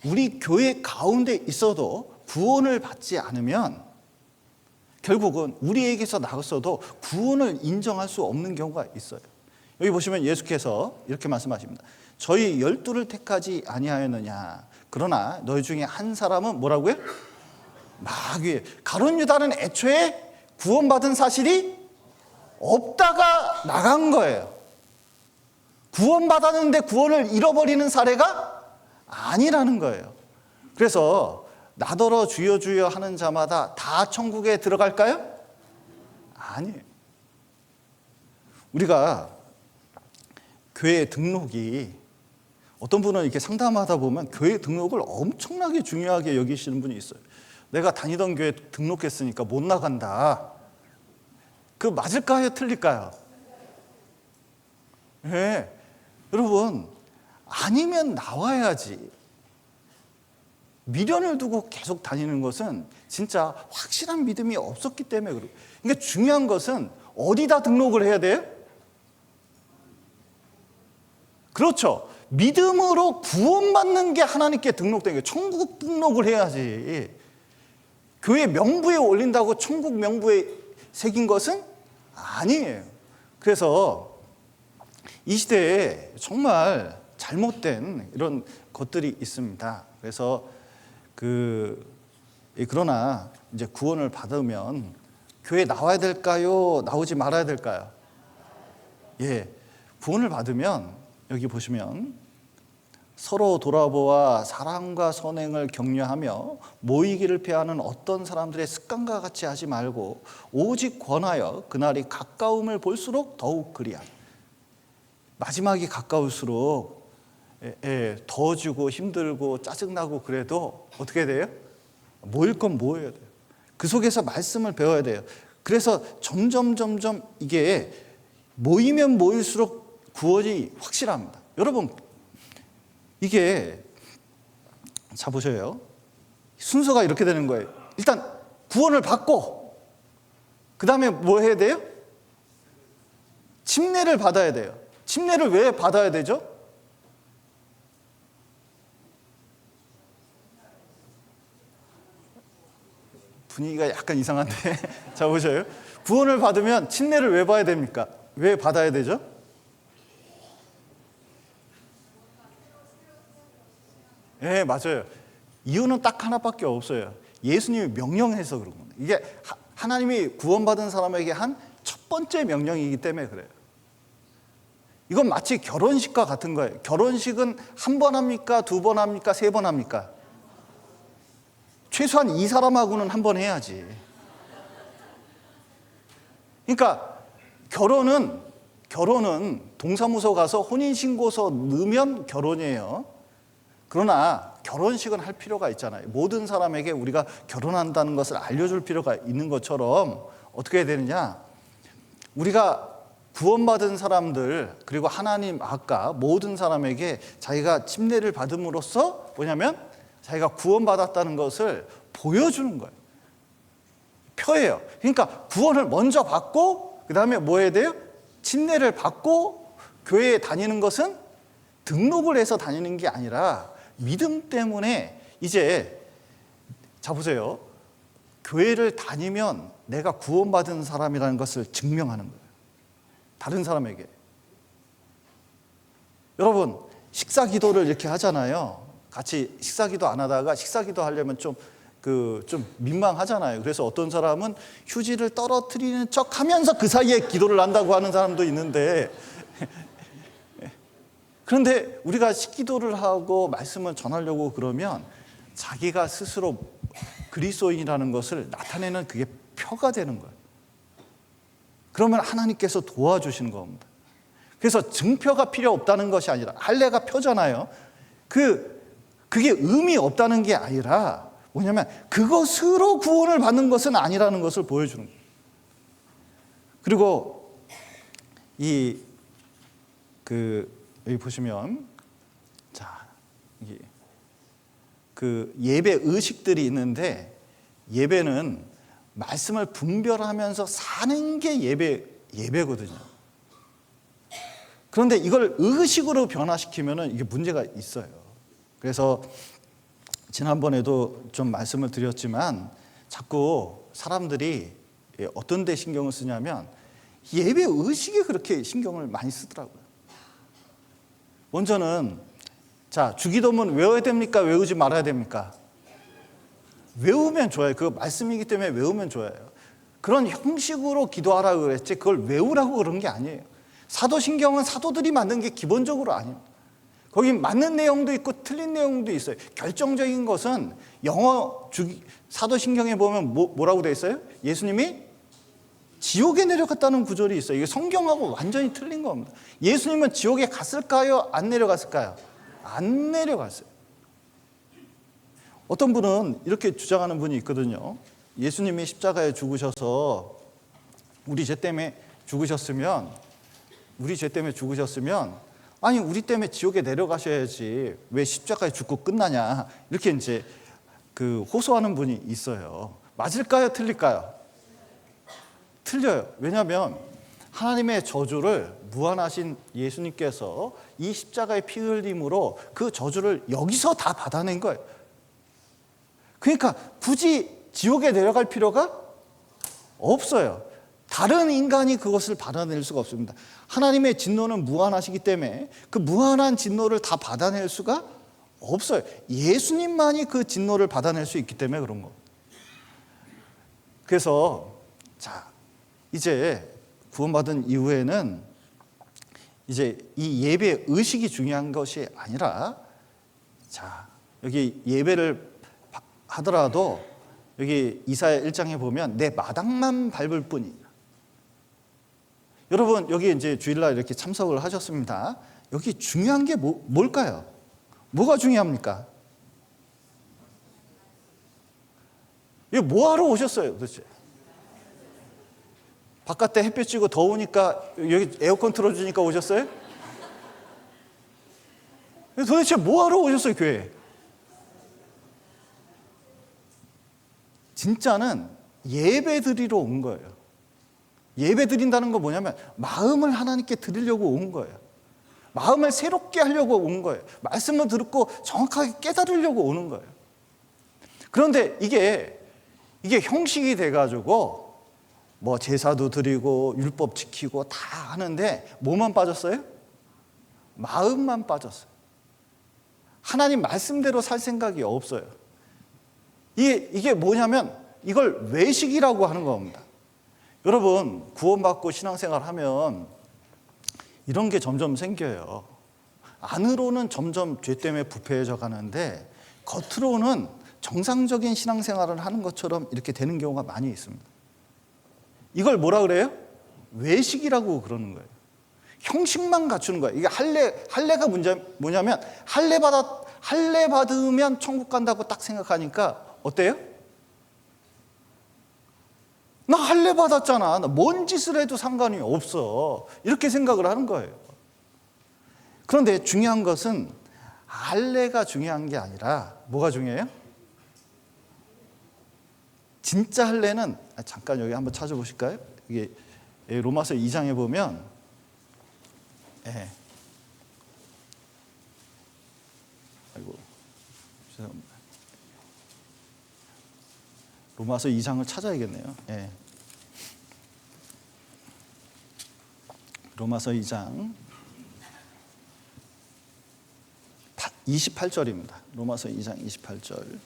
우리 교회 가운데 있어도 구원을 받지 않으면 결국은 우리에게서 나갔어도 구원을 인정할 수 없는 경우가 있어요. 여기 보시면 예수께서 이렇게 말씀하십니다. 저희 12를 택하지 아니하였느냐. 그러나 너희 중에 한 사람은 뭐라고요? 마귀. 가룟 유다는 애초에 구원받은 사실이 없다가 나간 거예요. 구원받았는데 구원을 잃어버리는 사례가 아니라는 거예요. 그래서 나더러 주여 주여 하는 자마다 다 천국에 들어갈까요? 아니에요. 우리가 교회 등록이, 어떤 분은 이렇게 상담하다 보면 교회 등록을 엄청나게 중요하게 여기시는 분이 있어요. 내가 다니던 교회 등록했으니까 못 나간다. 그 맞을까요? 틀릴까요? 네. 여러분, 아니면 나와야지. 미련을 두고 계속 다니는 것은 진짜 확실한 믿음이 없었기 때문에 그래요. 그러니까 중요한 것은 어디다 등록을 해야 돼요? 그렇죠. 믿음으로 구원받는 게 하나님께 등록된 거예요. 천국 등록을 해야지. 교회 명부에 올린다고 천국 명부에 새긴 것은 아니에요. 그래서 이 시대에 정말 잘못된 이런 것들이 있습니다. 그래서 그러나 이제 구원을 받으면 교회 나와야 될까요? 나오지 말아야 될까요? 예, 구원을 받으면 여기 보시면 서로 돌아보아 사랑과 선행을 격려하며 모이기를 피하는 어떤 사람들의 습관과 같이 하지 말고 오직 권하여 그날이 가까움을 볼수록 더욱 그리하라. 마지막이 가까울수록 더워지고 힘들고 짜증나고 그래도 어떻게 돼요? 모일 건 모여야 돼요. 그 속에서 말씀을 배워야 돼요. 그래서 점점 이게 모이면 모일수록 구원이 확실합니다. 여러분, 이게 자 보세요. 순서가 이렇게 되는 거예요. 일단 구원을 받고 그 다음에 뭐 해야 돼요? 침례를 받아야 돼요. 침례를 왜 받아야 되죠? 분위기가 약간 이상한데 자 보세요. 구원을 받으면 침례를 왜 받아야 됩니까? 왜 받아야 되죠? 네, 맞아요. 이유는 딱 하나밖에 없어요. 예수님이 명령해서 그런 겁니다. 이게 하나님이 구원받은 사람에게 한 첫 번째 명령이기 때문에 그래요. 이건 마치 결혼식과 같은 거예요. 결혼식은 한 번 합니까? 두 번 합니까? 세 번 합니까? 최소한 이 사람하고는 한 번 해야지. 그러니까 결혼은 동사무소 가서 혼인신고서 넣으면 결혼이에요. 그러나 결혼식은 할 필요가 있잖아요. 모든 사람에게 우리가 결혼한다는 것을 알려줄 필요가 있는 것처럼 어떻게 해야 되느냐? 우리가 구원받은 사람들 그리고 하나님 아까 모든 사람에게 자기가 침례를 받음으로써 뭐냐면 자기가 구원받았다는 것을 보여주는 거예요. 표예요. 그러니까 구원을 먼저 받고 그 다음에 뭐 해야 돼요? 침례를 받고 교회에 다니는 것은 등록을 해서 다니는 게 아니라 믿음 때문에 이제 자 보세요. 교회를 다니면 내가 구원받은 사람이라는 것을 증명하는 거예요. 다른 사람에게. 여러분, 식사 기도를 이렇게 하잖아요. 같이 식사 기도 안 하다가 식사 기도 하려면 좀 민망하잖아요. 그래서 어떤 사람은 휴지를 떨어뜨리는 척 하면서 그 사이에 기도를 한다고 하는 사람도 있는데 그런데 우리가 식기도를 하고 말씀을 전하려고 그러면 자기가 스스로 그리스도인이라는 것을 나타내는 그게 표가 되는 거예요. 그러면 하나님께서 도와주시는 겁니다. 그래서 증표가 필요 없다는 것이 아니라, 할례가 표잖아요. 그게 의미 없다는 게 아니라 뭐냐면 그것으로 구원을 받는 것은 아니라는 것을 보여주는 거예요. 그리고 여기 보시면, 자, 예배 의식들이 있는데, 예배는 말씀을 분별하면서 사는 게 예배거든요. 그런데 이걸 의식으로 변화시키면 이게 문제가 있어요. 그래서 지난번에도 좀 말씀을 드렸지만, 자꾸 사람들이 어떤 데 신경을 쓰냐면 예배 의식에 그렇게 신경을 많이 쓰더라고요. 먼저는, 자, 주기도문 외워야 됩니까? 외우지 말아야 됩니까? 외우면 좋아요. 그거 말씀이기 때문에 외우면 좋아요. 그런 형식으로 기도하라고 그랬지 그걸 외우라고 그런 게 아니에요. 사도신경은 사도들이 만든 게 기본적으로 아니에요. 거기 맞는 내용도 있고 틀린 내용도 있어요. 결정적인 것은 영어 사도신경에 보면 뭐라고 돼 있어요? 예수님이 지옥에 내려갔다는 구절이 있어요. 이게 성경하고 완전히 틀린 겁니다. 예수님은 지옥에 갔을까요? 안 내려갔을까요? 안 내려갔어요. 어떤 분은 이렇게 주장하는 분이 있거든요. 예수님이 십자가에 죽으셔서 우리 죄 때문에 죽으셨으면, 아니 우리 때문에 지옥에 내려가셔야지 왜 십자가에 죽고 끝나냐, 이렇게 이제 호소하는 분이 있어요. 맞을까요? 틀릴까요? 틀려요. 왜냐하면 하나님의 저주를 무한하신 예수님께서 이 십자가의 피 흘림으로 그 저주를 여기서 다 받아낸 거예요. 그러니까 굳이 지옥에 내려갈 필요가 없어요. 다른 인간이 그것을 받아낼 수가 없습니다. 하나님의 진노는 무한하시기 때문에 그 무한한 진노를 다 받아낼 수가 없어요. 예수님만이 그 진노를 받아낼 수 있기 때문에 그런 거. 그래서 자, 이제 구원받은 이후에는 이제 이 예배 의식이 중요한 것이 아니라, 자, 여기 예배를 하더라도 여기 이사야 1장에 보면 내 마당만 밟을 뿐이다. 여러분 여기 이제 주일날 이렇게 참석을 하셨습니다. 여기 중요한 게 뭘까요? 뭐가 중요합니까? 이거 뭐하러 오셨어요 도대체? 바깥에 햇볕 쬐고 더우니까 여기 에어컨 틀어주니까 오셨어요? 도대체 뭐하러 오셨어요 교회에? 진짜는 예배 드리러 온 거예요. 예배 드린다는 건 뭐냐면 마음을 하나님께 드리려고 온 거예요. 마음을 새롭게 하려고 온 거예요. 말씀을 듣고 정확하게 깨달으려고 오는 거예요. 그런데 이게 형식이 돼가지고 뭐 제사도 드리고 율법 지키고 다 하는데 뭐만 빠졌어요? 마음만 빠졌어요. 하나님 말씀대로 살 생각이 없어요. 이게 뭐냐면 이걸 외식이라고 하는 겁니다. 여러분 구원받고 신앙생활 하면 이런 게 점점 생겨요. 안으로는 점점 죄 때문에 부패해져 가는데 겉으로는 정상적인 신앙생활을 하는 것처럼 이렇게 되는 경우가 많이 있습니다. 이걸 뭐라 그래요? 외식이라고 그러는 거예요. 형식만 갖추는 거예요. 이게 할례가 뭐냐면 할례 받으면 천국 간다고 딱 생각하니까 어때요? 나 할례 받았잖아. 나 뭔 짓을 해도 상관이 없어. 이렇게 생각을 하는 거예요. 그런데 중요한 것은 할례가 중요한 게 아니라 뭐가 중요해요? 진짜 할례는 잠깐 여기 한번 찾아보실까요? 이게 로마서 2장에 보면 아이고 죄송합니다. 로마서 2장을 찾아야겠네요. 로마서 2장 28절입니다. 로마서 2장 28절.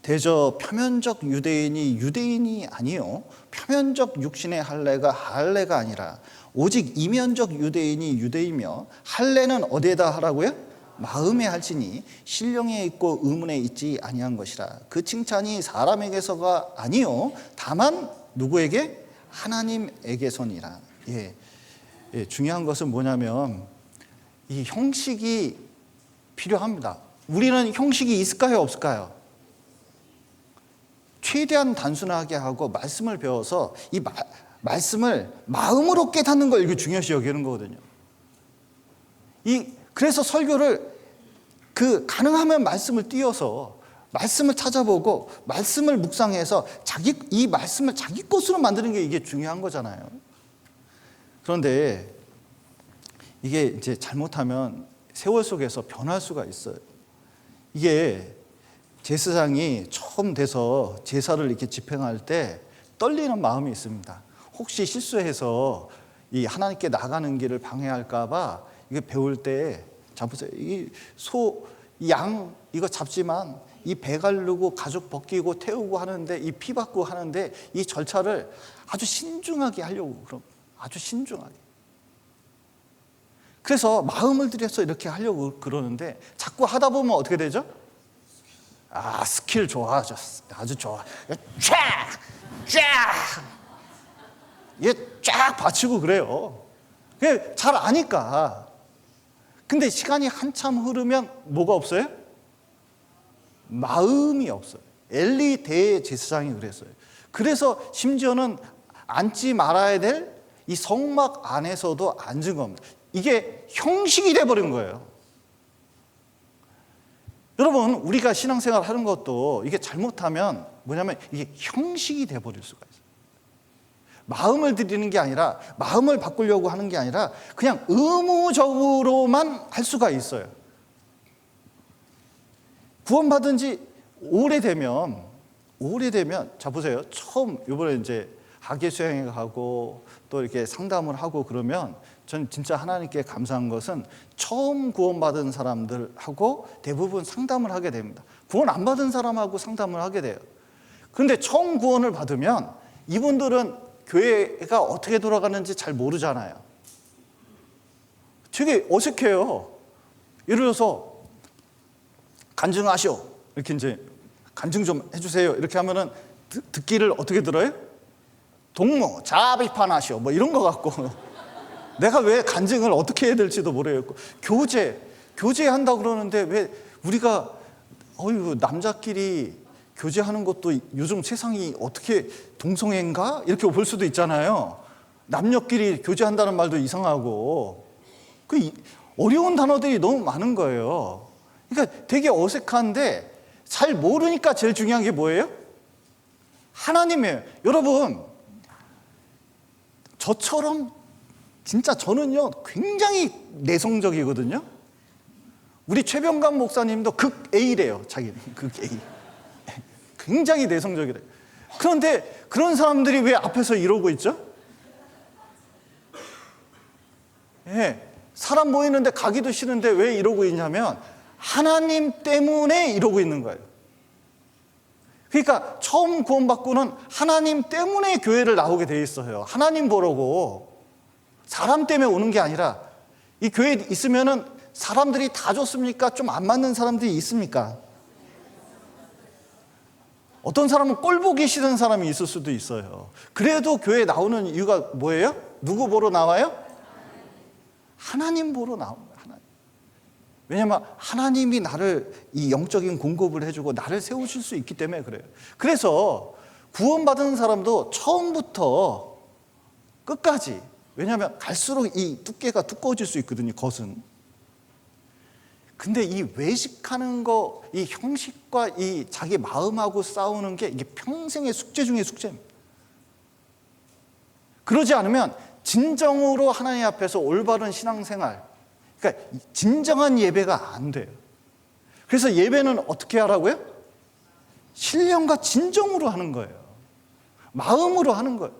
대저 표면적 유대인이 아니요 표면적 육신의 할례가 아니라 오직 이면적 유대인이 유대이며 할례는 어디에다 하라고요? 마음에 할지니 신령에 있고 의문에 있지 아니한 것이라. 그 칭찬이 사람에게서가 아니요 다만 누구에게? 하나님에게서니라. 중요한 것은 뭐냐면 이 형식이 필요합니다. 우리는 형식이 있을까요, 없을까요? 최대한 단순하게 하고 말씀을 배워서 이 말씀을 마음으로 깨닫는 걸 이게 중요시 여기는 거거든요. 그래서 설교를 가능하면 말씀을 띄어서 말씀을 찾아보고 말씀을 묵상해서 이 말씀을 자기 것으로 만드는 게 이게 중요한 거잖아요. 그런데 이게 이제 잘못하면 세월 속에서 변할 수가 있어요. 이게 제사장이 처음 돼서 제사를 이렇게 집행할 때 떨리는 마음이 있습니다. 혹시 실수해서 이 하나님께 나가는 길을 방해할까봐 이게 배울 때 잡으세요. 이 양 이거 잡지만 이 배 가르고 가죽 벗기고 태우고 하는데 이 피 받고 하는데 이 절차를 아주 신중하게 하려고 그럼 아주 신중하게. 그래서 마음을 들여서 이렇게 하려고 그러는데 자꾸 하다 보면 어떻게 되죠? 스킬 좋아졌어. 아주 좋아. 얘 쫙 받치고 그래요. 잘 아니까. 근데 시간이 한참 흐르면 뭐가 없어요? 마음이 없어요. 엘리 대제사장이 그랬어요. 그래서 심지어는 앉지 말아야 될 이 성막 안에서도 앉은 겁니다. 이게 형식이 돼버린 거예요. 여러분, 우리가 신앙생활 하는 것도 이게 잘못하면 뭐냐면 이게 형식이 돼버릴 수가 있어요. 마음을 들이는 게 아니라, 마음을 바꾸려고 하는 게 아니라 그냥 의무적으로만 할 수가 있어요. 구원받은 지 오래되면 자 보세요. 처음 이번에 이제 학예 수양회 가고 또 이렇게 상담을 하고 그러면 저는 진짜 하나님께 감사한 것은 처음 구원받은 사람들하고 대부분 상담을 하게 됩니다. 구원 안 받은 사람하고 상담을 하게 돼요. 그런데 처음 구원을 받으면 이분들은 교회가 어떻게 돌아가는지 잘 모르잖아요. 되게 어색해요. 예를 들어서 간증하시오. 이렇게 이제 간증 좀 해주세요. 이렇게 하면은 듣기를 어떻게 들어요? 동무, 자비판하시오. 뭐 이런 거 같고. 내가 왜 간증을 어떻게 해야 될지도 모르겠고. 교제한다고 그러는데 왜 우리가, 남자끼리 교제하는 것도 요즘 세상이 어떻게 동성애인가? 이렇게 볼 수도 있잖아요. 남녀끼리 교제한다는 말도 이상하고. 어려운 단어들이 너무 많은 거예요. 그러니까 되게 어색한데 잘 모르니까 제일 중요한 게 뭐예요? 하나님이에요. 여러분, 저처럼 진짜 저는요 굉장히 내성적이거든요. 우리 최병관 목사님도 극 A래요. 자기는 극 A. 굉장히 내성적이래요. 그런데 그런 사람들이 왜 앞에서 이러고 있죠? 사람 모이는데 가기도 싫은데 왜 이러고 있냐면 하나님 때문에 이러고 있는 거예요. 그러니까 처음 구원받고는 하나님 때문에 교회를 나오게 돼 있어요. 하나님 보려고. 사람 때문에 오는 게 아니라 이 교회에 있으면은 사람들이 다 좋습니까? 좀 안 맞는 사람들이 있습니까? 어떤 사람은 꼴 보기 싫은 사람이 있을 수도 있어요. 그래도 교회에 나오는 이유가 뭐예요? 누구 보러 나와요? 하나님 보러 나옵니다. 하나님. 왜냐하면 하나님이 나를 이 영적인 공급을 해주고 나를 세우실 수 있기 때문에 그래요. 그래서 구원받은 사람도 처음부터 끝까지, 왜냐하면 갈수록 이 두께가 두꺼워질 수 있거든요, 겉은. 근데 이 외식하는 거, 이 형식과 이 자기 마음하고 싸우는 게 이게 평생의 숙제 중에 숙제입니다. 그러지 않으면 진정으로 하나님 앞에서 올바른 신앙생활, 그러니까 진정한 예배가 안 돼요. 그래서 예배는 어떻게 하라고요? 신령과 진정으로 하는 거예요. 마음으로 하는 거예요.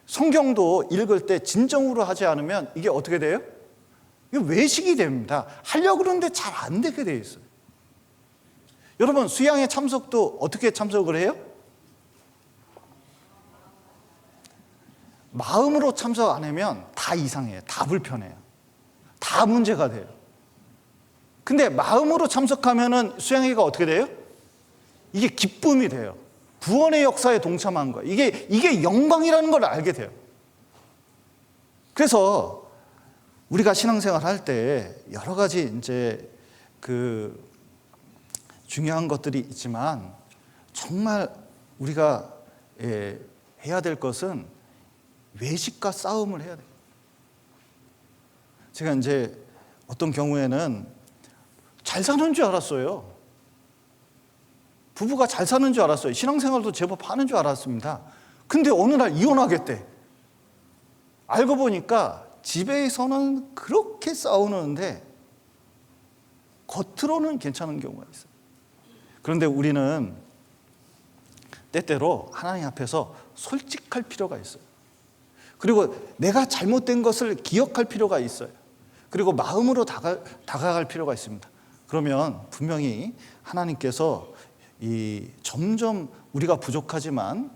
성경도 읽을 때 진정으로 하지 않으면 이게 어떻게 돼요? 이게 외식이 됩니다. 하려고 그러는데 잘 안 되게 돼 있어요. 여러분, 수양회 참석도 어떻게 참석을 해요? 마음으로 참석 안 하면 다 이상해요. 다 불편해요. 다 문제가 돼요. 근데 마음으로 참석하면은 수양회가 어떻게 돼요? 이게 기쁨이 돼요. 구원의 역사에 동참한 거예요. 이게 영광이라는 걸 알게 돼요. 그래서 우리가 신앙생활 할 때 여러 가지 이제 그 중요한 것들이 있지만 정말 우리가 해야 될 것은 외식과 싸움을 해야 돼요. 제가 이제 어떤 경우에는 잘 사는 줄 알았어요. 부부가 잘 사는 줄 알았어요. 신앙생활도 제법 하는 줄 알았습니다. 근데 어느 날 이혼하겠대. 알고 보니까 집에서는 그렇게 싸우는데 겉으로는 괜찮은 경우가 있어요. 그런데 우리는 때때로 하나님 앞에서 솔직할 필요가 있어요. 그리고 내가 잘못된 것을 기억할 필요가 있어요. 그리고 마음으로 다가갈 필요가 있습니다. 그러면 분명히 하나님께서 점점 우리가 부족하지만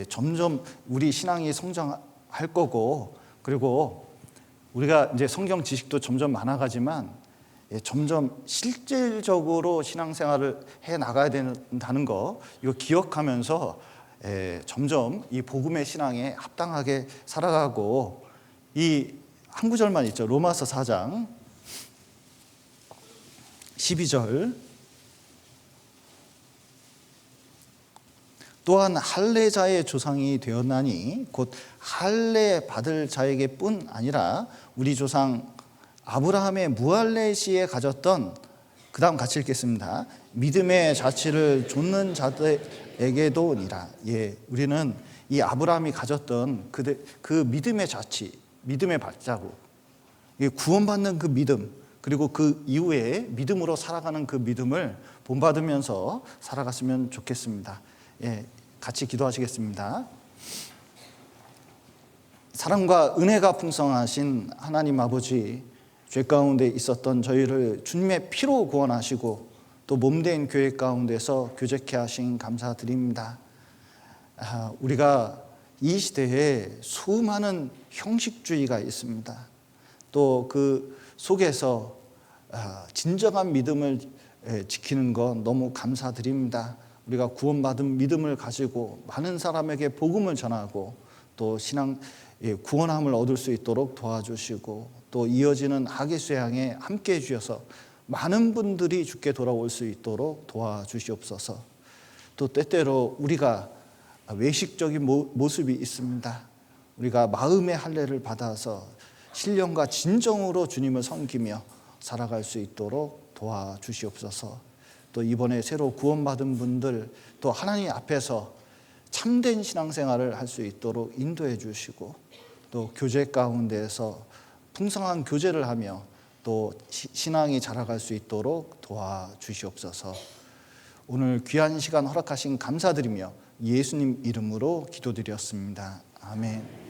점점 우리 신앙이 성장할 거고, 그리고 우리가 이제 성경 지식도 점점 많아가지만 점점 실질적으로 신앙생활을 해 나가야 된다는 거, 이거 기억하면서 점점 이 복음의 신앙에 합당하게 살아가고, 이 한 구절만 있죠. 로마서 4장 12절. 또한 할례자의 조상이 되었나니 곧 할례 받을 자에게뿐 아니라 우리 조상 아브라함의 무할례 시에 가졌던, 그 다음 같이 읽겠습니다. 믿음의 자취를 좇는 자들에게도니라. 우리는 이 아브라함이 가졌던 그 믿음의 자취, 믿음의 발자국, 구원받는 그 믿음, 그리고 그 이후에 믿음으로 살아가는 그 믿음을 본받으면서 살아갔으면 좋겠습니다. 같이 기도하시겠습니다. 사랑과 은혜가 풍성하신 하나님 아버지, 죄 가운데 있었던 저희를 주님의 피로 구원하시고 또 몸된 교회 가운데서 교제케 하신 감사드립니다. 우리가 이 시대에 수많은 형식주의가 있습니다. 또 그 속에서 진정한 믿음을 지키는 것 너무 감사드립니다. 우리가 구원받은 믿음을 가지고 많은 사람에게 복음을 전하고 또 신앙 구원함을 얻을 수 있도록 도와주시고, 또 이어지는 학예 수양에 함께해 주셔서 많은 분들이 주께 돌아올 수 있도록 도와주시옵소서. 또 때때로 우리가 외식적인 모습이 있습니다. 우리가 마음의 할례를 받아서 신령과 진정으로 주님을 섬기며 살아갈 수 있도록 도와주시옵소서. 또 이번에 새로 구원받은 분들, 또 하나님 앞에서 참된 신앙생활을 할 수 있도록 인도해 주시고, 또 교제 가운데서 풍성한 교제를 하며 또 신앙이 자라갈 수 있도록 도와주시옵소서. 오늘 귀한 시간 허락하신 감사드리며 예수님 이름으로 기도드렸습니다. 아멘.